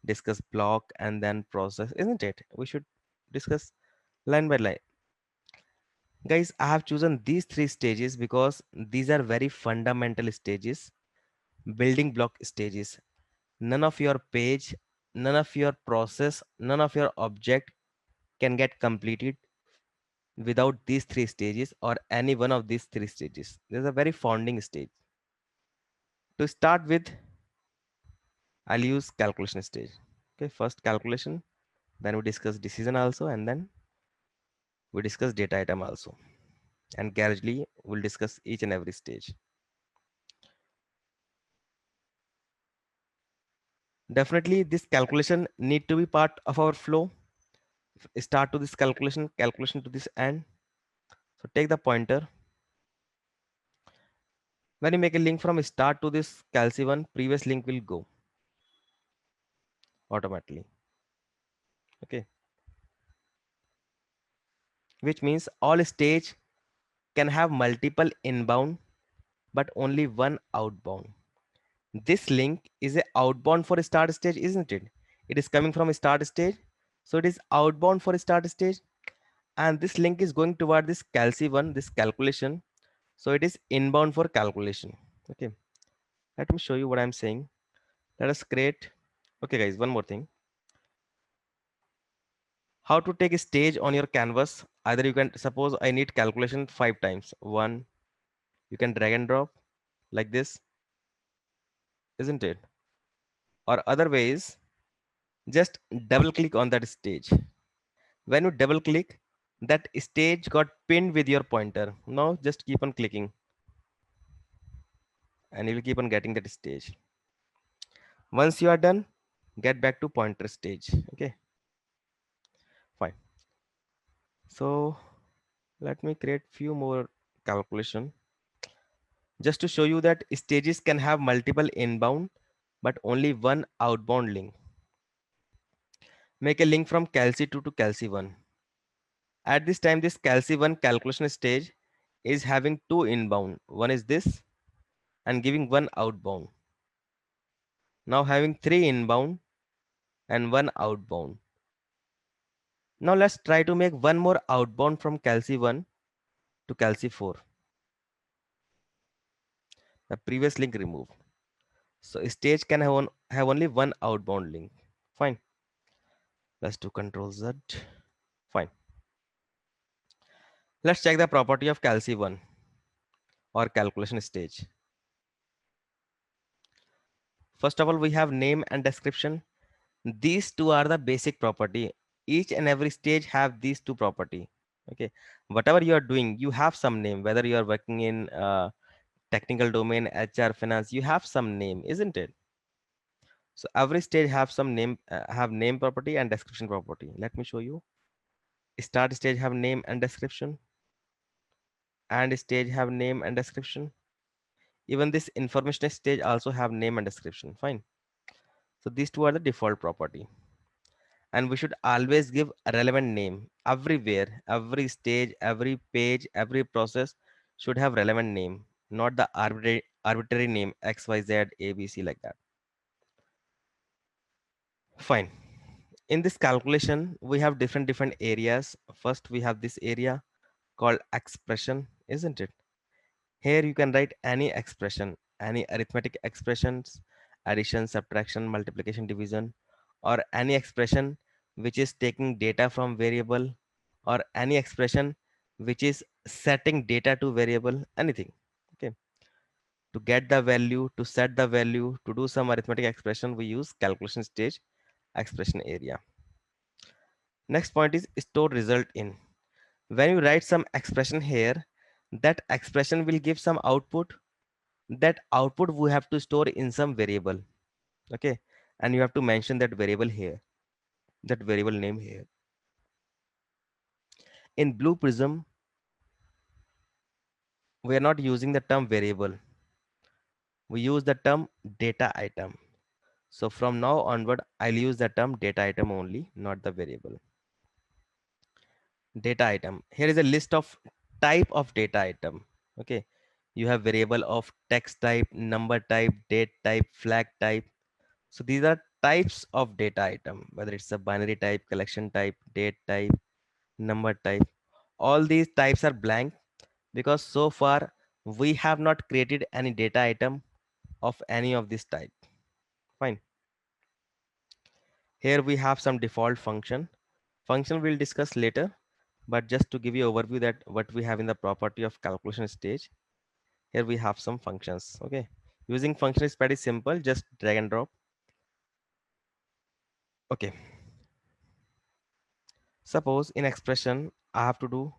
discuss block and then process, isn't it? We should discuss line by line. Guys, I have chosen these three stages because these are very fundamental stages, building block stages. None of your page, none of your process, none of your object can get completed without these three stages or any one of these three stages. There's a very founding stage. To start with, I'll use calculation stage. Okay, first calculation, then we discuss decision also, and then we discuss data item also. And gradually we'll discuss each and every stage. Definitely this calculation need to be part of our flow. Start to this calculation, calculation to this end. So take the pointer. When you make a link from start to this calc 1, previous link will go automatically. Okay. Which means all stage can have multiple inbound, but only one outbound. This link is a outbound for start stage, isn't it? It is coming from start stage. So it is outbound for start stage. And this link is going toward this calc 1, this calculation. So it is inbound for calculation. Okay. Let me show you what I'm saying. Let us create. Okay, guys, one more thing. How to take a stage on your canvas. Either you can suppose I need calculation 5 times. One, you can drag and drop like this, isn't it? Or other ways, just double click on that stage. When you double click, that stage got pinned with your pointer. Now just keep on clicking and you will keep on getting that stage. Once you are done, get back to pointer stage. Okay, fine. So let me create few more calculation just to show you that stages can have multiple inbound but only one outbound link. Make a link from calc 2 to calc 1. At this time, this calc 1 calculation stage is having two inbound. One is this and giving one outbound. Now having three inbound and one outbound. Now let's try to make one more outbound from calc 1 to calc 4. The previous link removed. So stage can have only one outbound link. Fine. Let's do Control Z. Fine. Let's check the property of Calc1 or calculation stage. First of all, we have name and description. These two are the basic property. Each and every stage have these two property. Okay, whatever you are doing, you have some name. Whether you are working in technical domain, HR, finance, you have some name, isn't it? So every stage have some name, have name property and description property. Let me show you. Start stage have name and description, and stage have name and description. Even this information stage also have name and description. Fine. So these two are the default property. And we should always give a relevant name everywhere. Every stage, every page, every process should have relevant name, not the arbitrary name XYZ ABC like that. Fine. In this calculation, we have different areas. First, we have this area called expression, isn't it? Here you can write any expression, any arithmetic expressions, addition, subtraction, multiplication, division, or any expression which is taking data from variable, or any expression which is setting data to variable, anything. Okay. To get the value, to set the value, to do some arithmetic expression, we use calculation stage expression area. Next point is store result in. When you write some expression here, that expression will give some output. That output we have to store in some variable. Okay, and you have to mention that variable here, that variable name here. In Blue Prism, we are not using the term variable, we use the term data item. So from now onward, I'll use the term data item only, not the variable. Data item, here is a list of type of data item. Okay, you have variable of text type, number type, date type, flag type. So these are types of data item, whether it's a binary type, collection type, date type, number type. All these types are blank because so far we have not created any data item of any of this type. Fine. Here we have some default function. Function we'll discuss later, but just to give you overview that what we have in the property of calculation stage, here we have some functions. Okay. Using function is pretty simple, just drag and drop. Okay. Suppose in expression, I have to do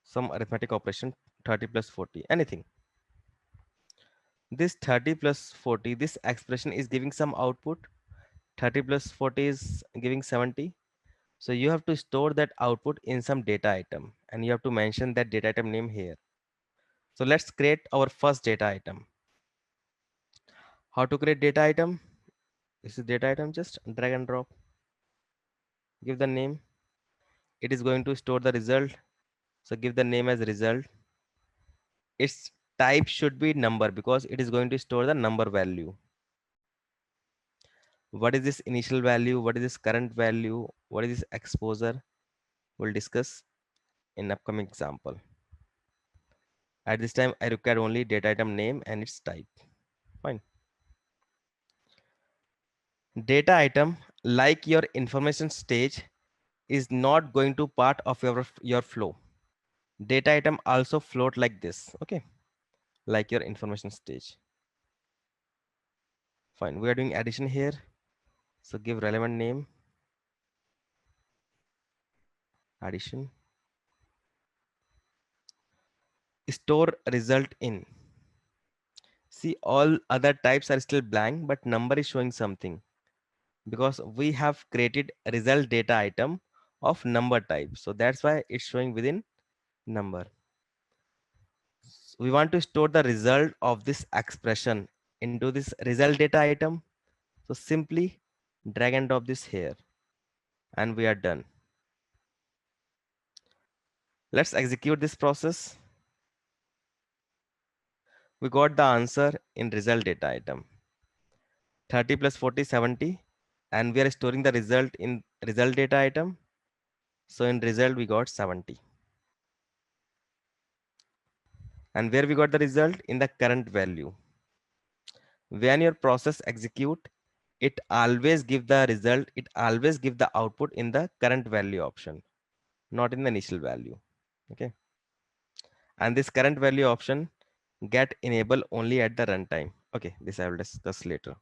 some arithmetic operation 30 plus 40, anything. This 30 plus 40, this expression is giving some output. 30 plus 40 is giving 70. So you have to store that output in some data item and you have to mention that data item name here. So let's create our first data item. How to create data item? This is data item, just drag and drop. Give the name. It is going to store the result. So give the name as result. Its type should be number because it is going to store the number value. What is this initial value? What is this current value? What is this exposure? We'll discuss in upcoming example. At this time, I require only data item name and its type. Fine. Data item, like your information stage, is not going to part of your flow. Data item also float like this. Okay, like your information stage. Fine. We are doing addition here. So give relevant name. Addition. Store result in. See, all other types are still blank, but number is showing something because we have created a result data item of number type. So that's why it's showing within number. We want to store the result of this expression into this result data item. So simply drag and drop this here and we are done. Let's execute this process. We got the answer in result data item. 30 plus 40, 70. And we are storing the result in result data item. So in result, we got 70. And where we got the result? In the current value. When your process execute, it always give the result, it always give the output in the current value option, not in the initial value. Okay. And this current value option get enabled only at the runtime. Okay, this I will discuss later.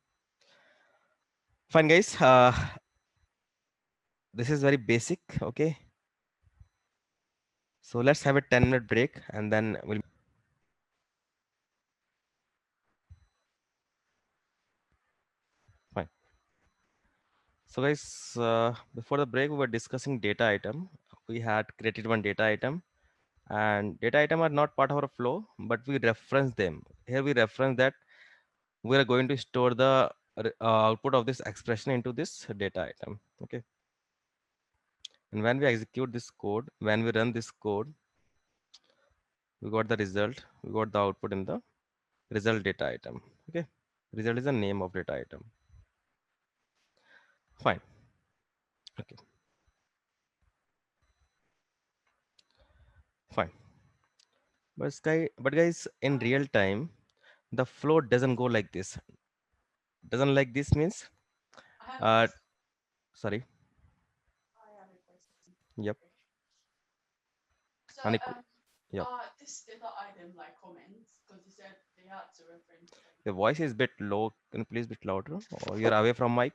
Fine, guys. This is very basic. Okay. So let's have a 10-minute break and then we'll. Fine. So guys, before the break, we were discussing data item. We had created one data item, and data item are not part of our flow, but we reference them. Here we reference that we are going to store the output of this expression into this data item. Okay. And when we execute this code, when we run this code, we got the result, we got the output in the result data item. Okay. Result is the name of data item. Fine. Okay. Fine. But guys, in real time, the flow doesn't go like this. Doesn't like this means, uh, sorry. Yep. So, Aniku. Yep. this data item like comments, because you said they had to reference them. Your voice is a bit low. Can you please bit louder? Or you're away from mic?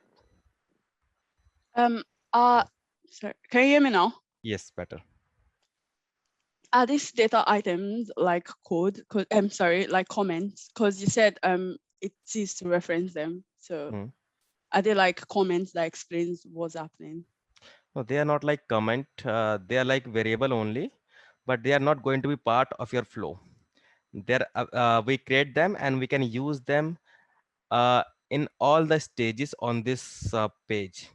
Um, sorry, can you hear me now? Yes, better. Are these data items like code? I'm sorry, like comments, because you said it is to reference them. So Hmm. are they like comments that explains what's happening? No, they are not like comment. They are like variable only, but they are not going to be part of your flow. There, we create them and we can use them uh, in all the stages on this page.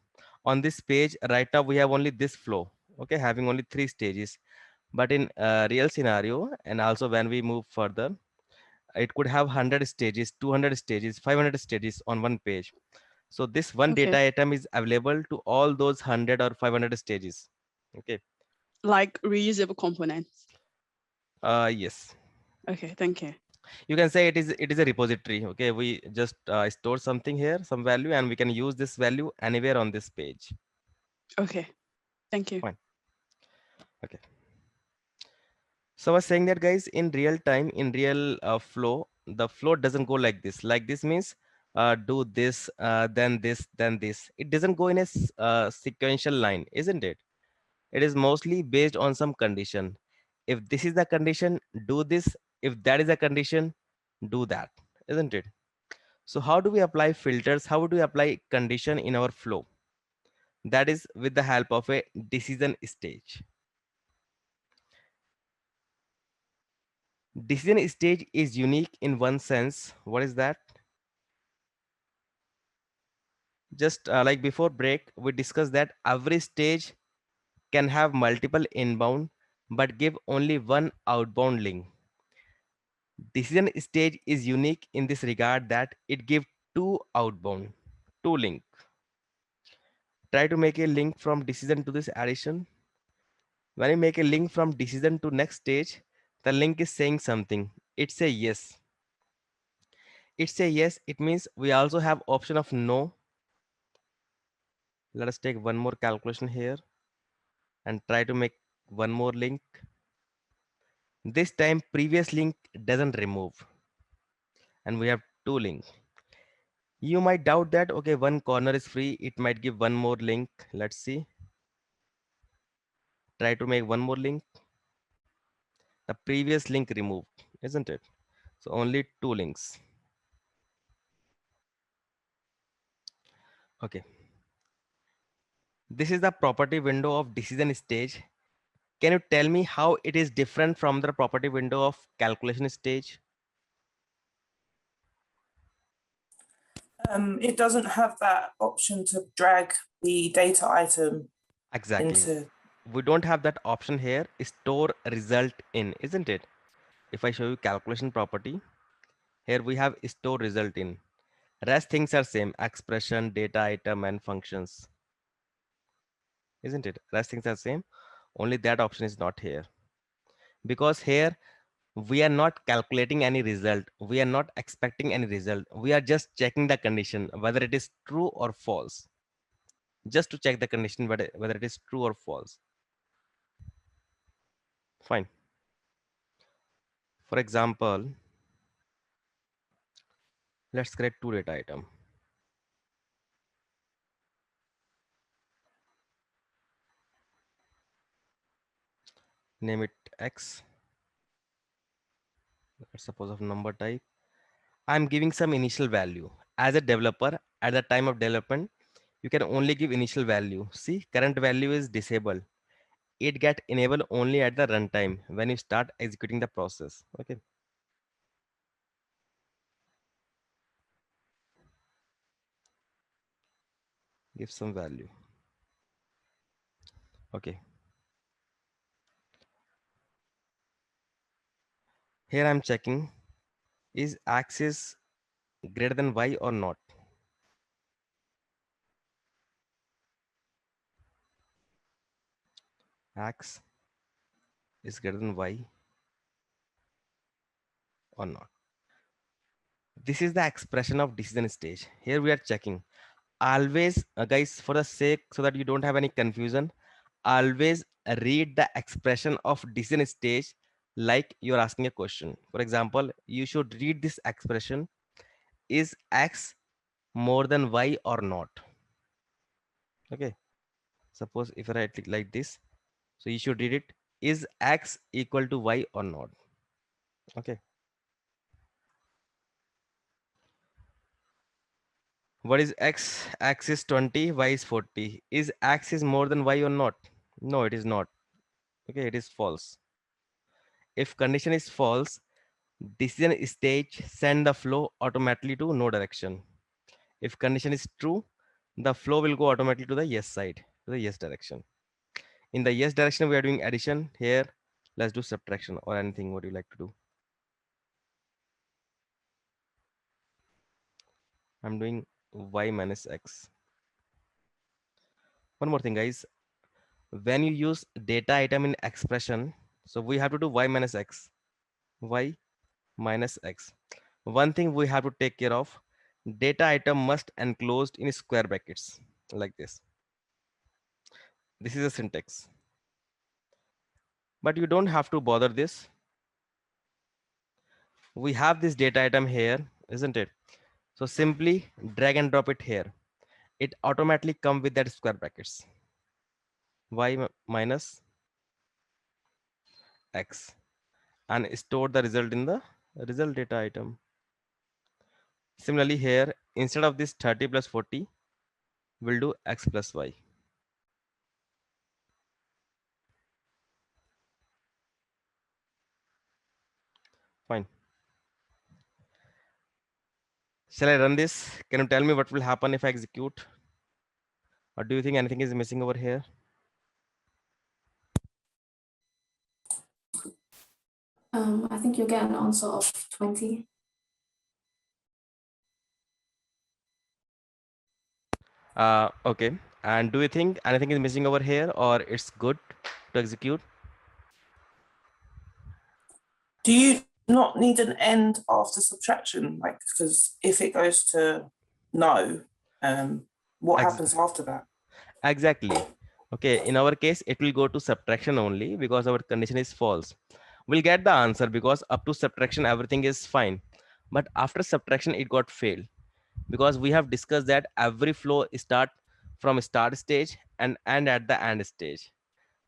On this page, right now we have only this flow. Okay, having only 3 stages. But in real scenario, and also when we move further, it could have 100 stages, 200 stages, 500 stages on one page. So this one Okay. data item is available to all those 100 or 500 stages. Okay. Like reusable components. Yes. Okay, thank you. You can say it is a repository. Okay, we just store something here, some value, and we can use this value anywhere on this page. Okay, thank you. Fine. Okay. So I was saying that guys, in real time, in real flow, the flow doesn't go like this. Like this means do this, then this, then this. It doesn't go in a sequential line, isn't it? It is mostly based on some condition. If this is the condition, do this. If that is a condition, do that, isn't it? So how do we apply filters? How do we apply condition in our flow? That is with the help of a decision stage. Decision stage is unique in one sense. What is that? Just like before break, we discussed that every stage can have multiple inbound, but give only one outbound link. Decision stage is unique in this regard that it gives two outbound, two link. Try to make a link from decision to this addition. When you make a link from decision to next stage, the link is saying something. It's a yes. It's a yes. It means we also have option of no. Let us take one more calculation here and try to make one more link. This time previous link doesn't remove and we have two links. You might doubt that, okay, one corner is free. It might give one more link. Let's see. Try to make one more link. The previous link removed, isn't it? So only two links. Okay. This is the property window of decision stage. Can you tell me how it is different from the property window of calculation stage? It doesn't have that option to drag the data item Exactly. into. We don't have that option here. Store result in, isn't it? If I show you calculation property, here we have store result in. Rest things are same, expression, data item, and functions. Isn't it? Rest things are same. Only that option is not here. Because here We are not calculating any result. We are not expecting any result. We are just checking the condition, whether it is true or false. Just to check the condition, whether it is true or false. Fine. For example, let's create two data item. Name it X. Let's suppose of number type. I'm giving some initial value. As a developer, at the time of development, you can only give initial value. See, current value is disabled. It get enabled only at the runtime when you start executing the process. Okay. Give some value. Okay. Here I'm checking, is axis greater than y or not? X is greater than y or not? This is the expression of decision stage. Here we are checking. Always, guys, for the sake so that you don't have any confusion, always read the expression of decision stage like you're asking a question. For example, you should read this expression, is X more than Y or not? Okay. Suppose if I write it like this, so you should read it, is X equal to Y or not? Okay. What is X? X is 20, Y is 40. Is X is more than Y or not? No, it is not. Okay, it is false. If condition is false, decision stage send the flow automatically to no direction. If condition is true, the flow will go automatically to the yes side, to the yes direction. In the yes direction, we are doing addition. Here, let's do subtraction or anything. What do you like to do? I'm doing y minus x. One more thing, guys. When you use data item in expression, so we have to do y minus x. Y minus x. One thing we have to take care of, data item must enclosed in square brackets like this. This is a syntax, but you don't have to bother this. We have this data item here, isn't it? So simply drag and drop it here. It automatically come with that square brackets. Minus x, and store the result in the result data item. Similarly here, instead of this 30 plus 40, we'll do x plus y. Fine. Shall I run this? Can you tell me what will happen if I execute? Or do you think anything is missing over here? I think you'll get an answer of 20. Okay. And do you think anything is missing over here or it's good to execute? Do you not need an end after subtraction? Like, because if it goes to no, what happens after that? Exactly. Okay, in our case, it will go to subtraction only because our condition is false. We'll get the answer because up to subtraction, everything is fine. But after subtraction, it got failed because we have discussed that every flow start from start stage and end at the end stage.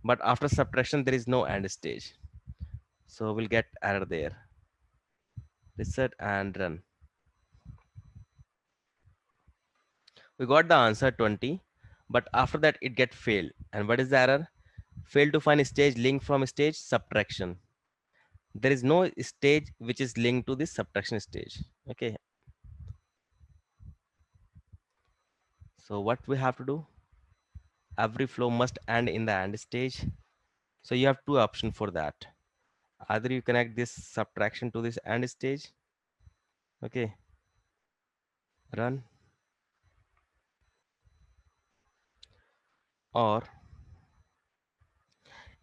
But after subtraction, there is no end stage. So we'll get error there. Reset and run. We got the answer 20, but after that it get failed. And what is the error? Failed to find stage link from stage subtraction. There is no stage which is linked to this subtraction stage. Okay. So what we have to do? Every flow must end in the end stage. So you have two options for that. Either you connect this subtraction to this end stage. Okay. Run. Or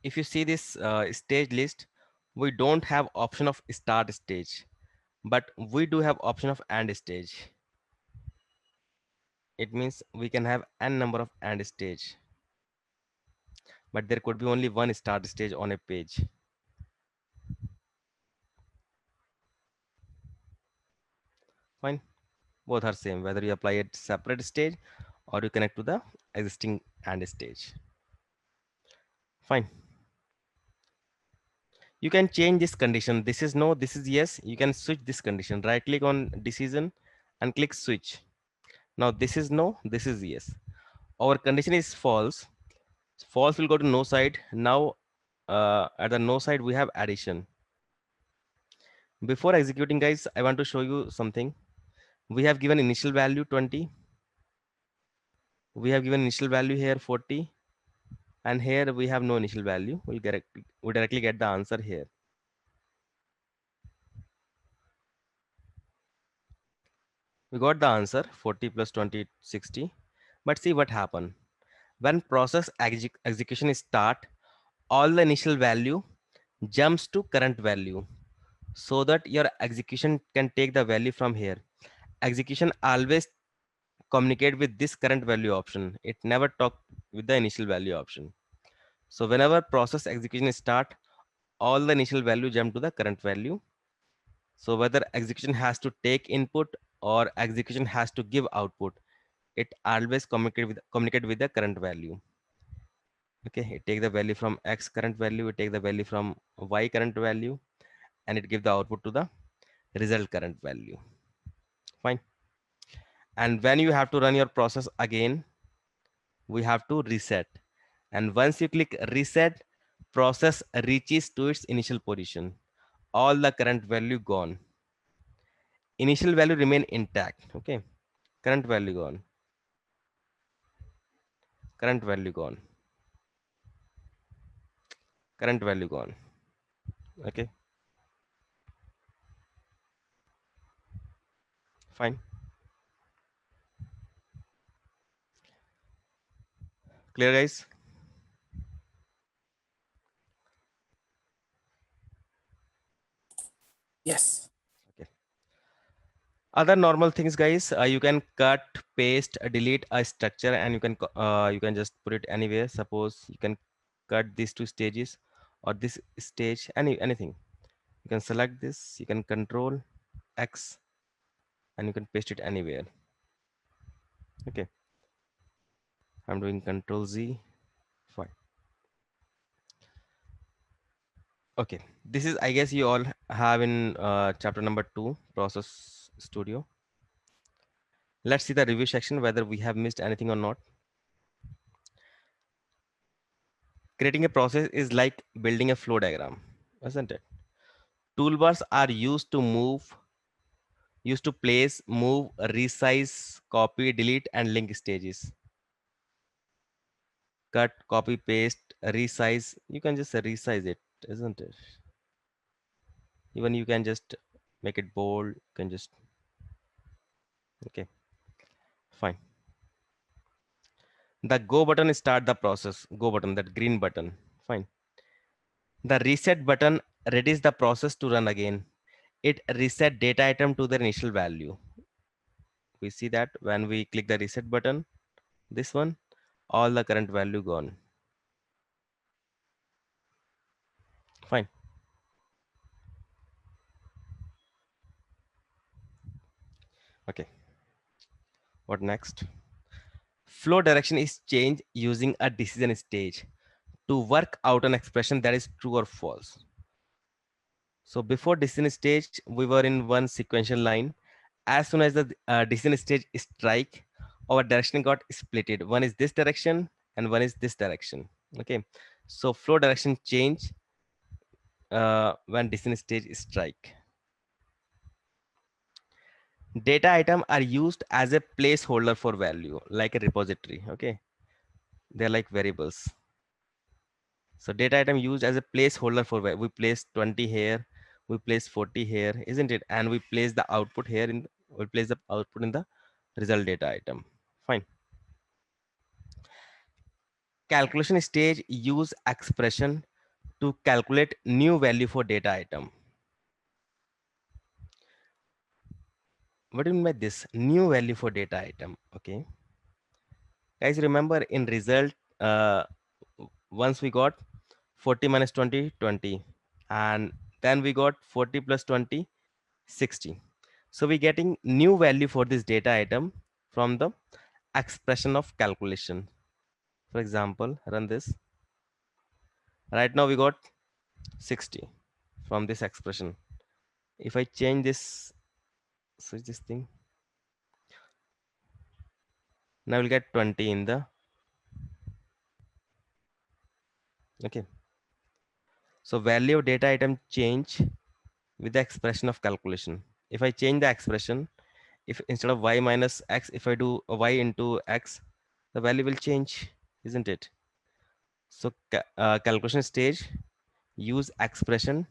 if you see this stage list, We don't have option of start stage, but we do have option of end stage. It means we can have n number of end stage, but there could be only one start stage on a page. Fine. Both are same, whether you apply a separate stage or you connect to the existing end stage. Fine. You can change this condition. This is no, this is yes. You can switch this condition. Right click on decision and click switch. Now this is no, this is yes. Our condition is false. False will go to no side. Now at the no side we have addition. Before executing, guys, I want to show you something. We have given initial value 20. We have given initial value here 40, and here we have no initial value. We directly get the answer here. We got the answer 40 plus 20, 60. But see what happened. When process execution start, all the initial value jumps to current value so that your execution can take the value from here. Execution always communicate with this current value option. It never talk with the initial value option. So whenever process execution start, all the initial value jump to the current value. So whether execution has to take input or execution has to give output, it always communicate with the current value. Okay, it take the value from x current value, it take the value from y current value, and it give the output to the result current value. Fine. And when you have to run your process again, we have to reset. And once you click reset, process reaches to its initial position. All the current value gone. Initial value remain intact. Okay. Current value gone. Current value gone. Current value gone. Okay. Fine. Clear, guys? Yes. Okay. Other normal things, guys, you can cut, paste, delete a structure, and you can just put it anywhere. Suppose you can cut these two stages or this stage, anything. You can select this, you can control X, and you can paste it anywhere. Okay, I'm doing control Z. Fine. Okay, this is, I guess, you all have in chapter number 2, Process Studio. Let's see the review section whether we have missed anything or not. Creating a process is like building a flow diagram, isn't it? Toolbars are used to place, move, resize, copy, delete, and link stages. Cut, copy, paste, resize. You can just resize it, isn't it? Even you can just make it bold. You can just, okay, fine. The go button start the process. Go button, that green button. Fine. The reset button readies the process to run again. It reset data item to their initial value. We see that when we click the reset button, this one, all the current value gone. Fine. Okay. What next? Flow direction is changed using a decision stage to work out an expression that is true or false. So before decision stage, we were in one sequential line. As soon as the decision stage strike, our direction got splitted. One is this direction and one is this direction. Okay. So flow direction change when decision stage strike. Data item are used as a placeholder for value, like a repository. Okay. They're like variables. So data item used as a placeholder for we place 20 here, we place 40 here, isn't it? And we place the output here we place the output in the result data item. Fine. Calculation stage use expression to calculate new value for data item. What do you mean by this new value for data item? Okay, guys, remember in result, once we got 40 minus 20, 20, and then we got 40 plus 20, 60. So we're getting new value for this data item from the expression of calculation. For example, run this. Right now we got 60 from this expression. If I change this, switch this thing, now we'll get 20 in the, okay. So value of data item change with the expression of calculation. If I change the expression, if instead of y minus x, if I do a y into x, the value will change, isn't it? So calculation stage, use expression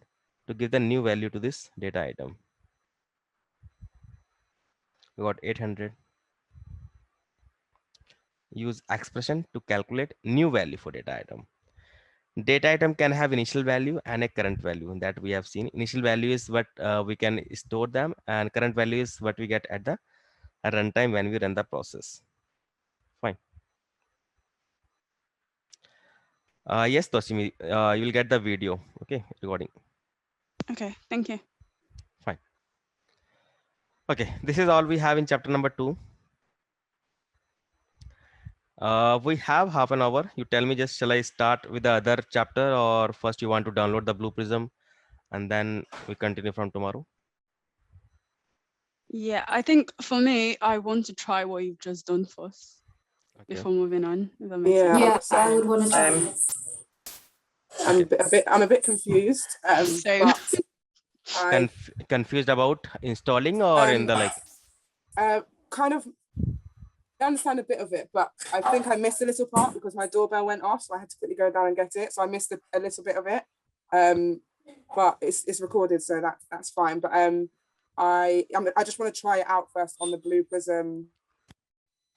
to give the new value to this data item. We got 800. Use expression to calculate new value for data item. Data item can have initial value and a current value that we have seen. Initial value is what we can store them, and current value is what we get at the runtime when we run the process. Fine. Yes, Toshimi, you will get the video, okay, recording. Okay, thank you. Fine. Okay, this is all we have in chapter number 2. We have half an hour. You tell me, just shall I start with the other chapter, or first you want to download the Blue Prism and then we continue from tomorrow? Yeah, I think for me, I want to try what you've just done first before moving on. If that makes Yeah. sense. Yeah, I would want to try Um, this. I'm a bit confused. Same. But I Confused about installing or in the like? kind of understand a bit of it, but I think I missed a little part because my doorbell went off, so I had to quickly go down and get it. So I missed a little bit of it. But it's recorded, so that's fine. But I just want to try it out first on the Blue Prism.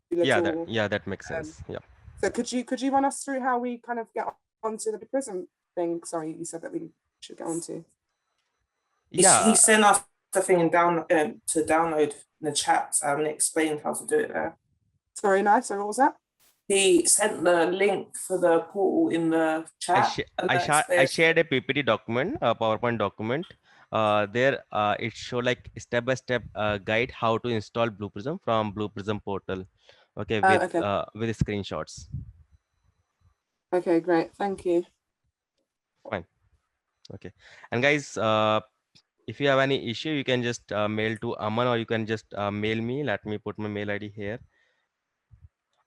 That makes sense. Yeah. So could you run us through how we kind of get onto the Blue Prism thing? Sorry, you said that we should get onto. Yeah. He sent us the thing down to download in the chat and explained how to do it there. Sorry, nice. So what was that? He sent the link for the portal in the chat. I shared a PPT document, a PowerPoint document. There it showed like step-by-step guide how to install Blue Prism from Blue Prism portal. Okay, with screenshots. Okay, great. Thank you. Fine. Okay. And guys, if you have any issue, you can just mail to Aman, or you can just mail me. Let me put my mail ID here.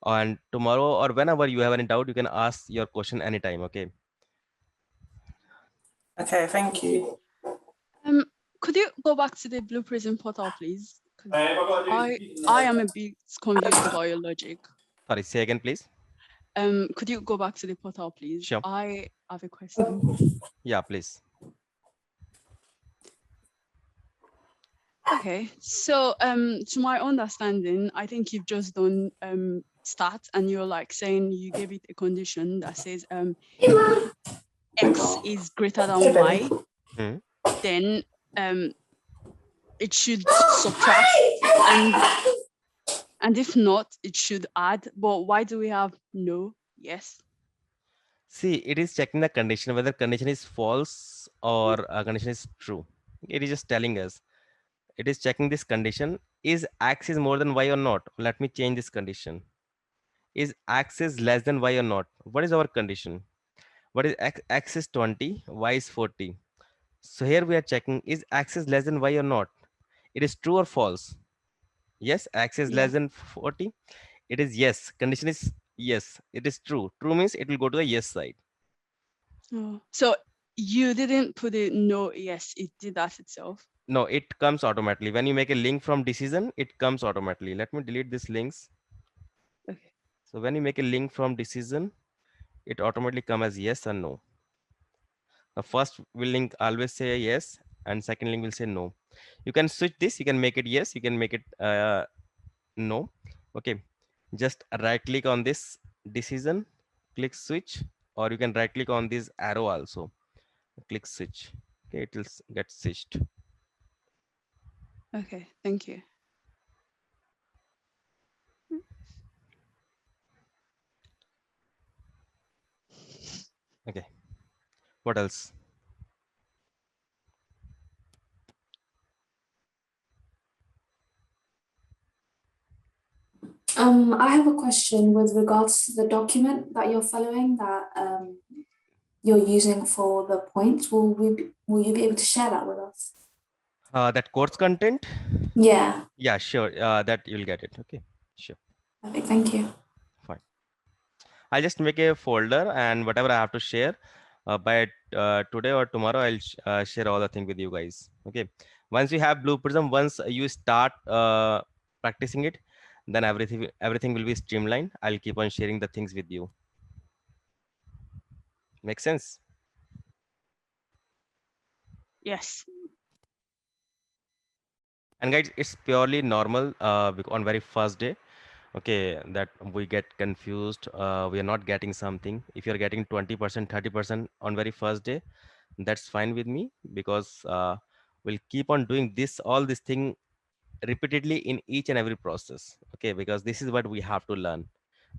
And tomorrow or whenever you have any doubt, you can ask your question anytime. Okay. Okay, thank you. Could you go back to the Blue Prism portal, please? I am a bit confused about your logic. Sorry, say again, please. Could you go back to the portal, please? Sure. I have a question. Yeah, please. Okay, so to my understanding, I think you've just done stats, and you're like saying you gave it a condition that says if x is greater than y, then it should subtract, and if not, it should add. But why do we have no, yes? See, it is checking the condition, whether condition is false or a condition is true. It is just telling us. It is checking this condition. Is x is more than y or not? Let me change this condition. Is x is less than y or not? What is our condition? What is x? X is 20, y is 40. So here we are checking, is x is less than y or not? It is true or false? Yes, x is less than 40. It is yes. Condition is yes. It is true. True means it will go to the yes side. Oh. So you didn't put it no, yes, it did that itself. No, it comes automatically. When you make a link from decision, it comes automatically. Let me delete these links. Okay. So when you make a link from decision, it automatically comes as yes and no. The first will link always say yes, and second link will say no. You can switch this. You can make it yes. You can make it no. Okay. Just right click on this decision, click switch, or you can right click on this arrow also. click switch. Okay, it will get switched. Okay, thank you. Okay, what else? I have a question with regards to the document that you're following that you're using for the points. Will you be able to share that with us? That course content? Yeah. Yeah, sure. That you'll get it. Okay, sure. Perfect. Thank you. Fine. I'll just make a folder, and whatever I have to share by today or tomorrow, I'll share all the thing with you guys. Okay. Once you have Blue Prism, once you start practicing it, then everything will be streamlined. I'll keep on sharing the things with you. Make sense? Yes. And guys, it's purely normal on very first day. Okay, that we get confused. We are not getting something. If you're getting 20%, 30% on very first day, that's fine with me, because we'll keep on doing all this thing repeatedly in each and every process. Okay, because this is what we have to learn.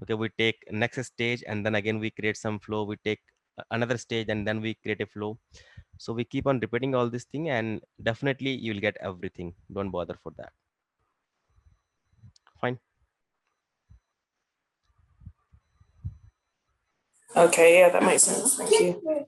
Okay, we take next stage, and then again we create some flow. We take another stage, and then we create a flow. So we keep on repeating all this thing, and definitely you will get everything. Don't bother for that. Fine. Okay, yeah, that makes sense. Thank you.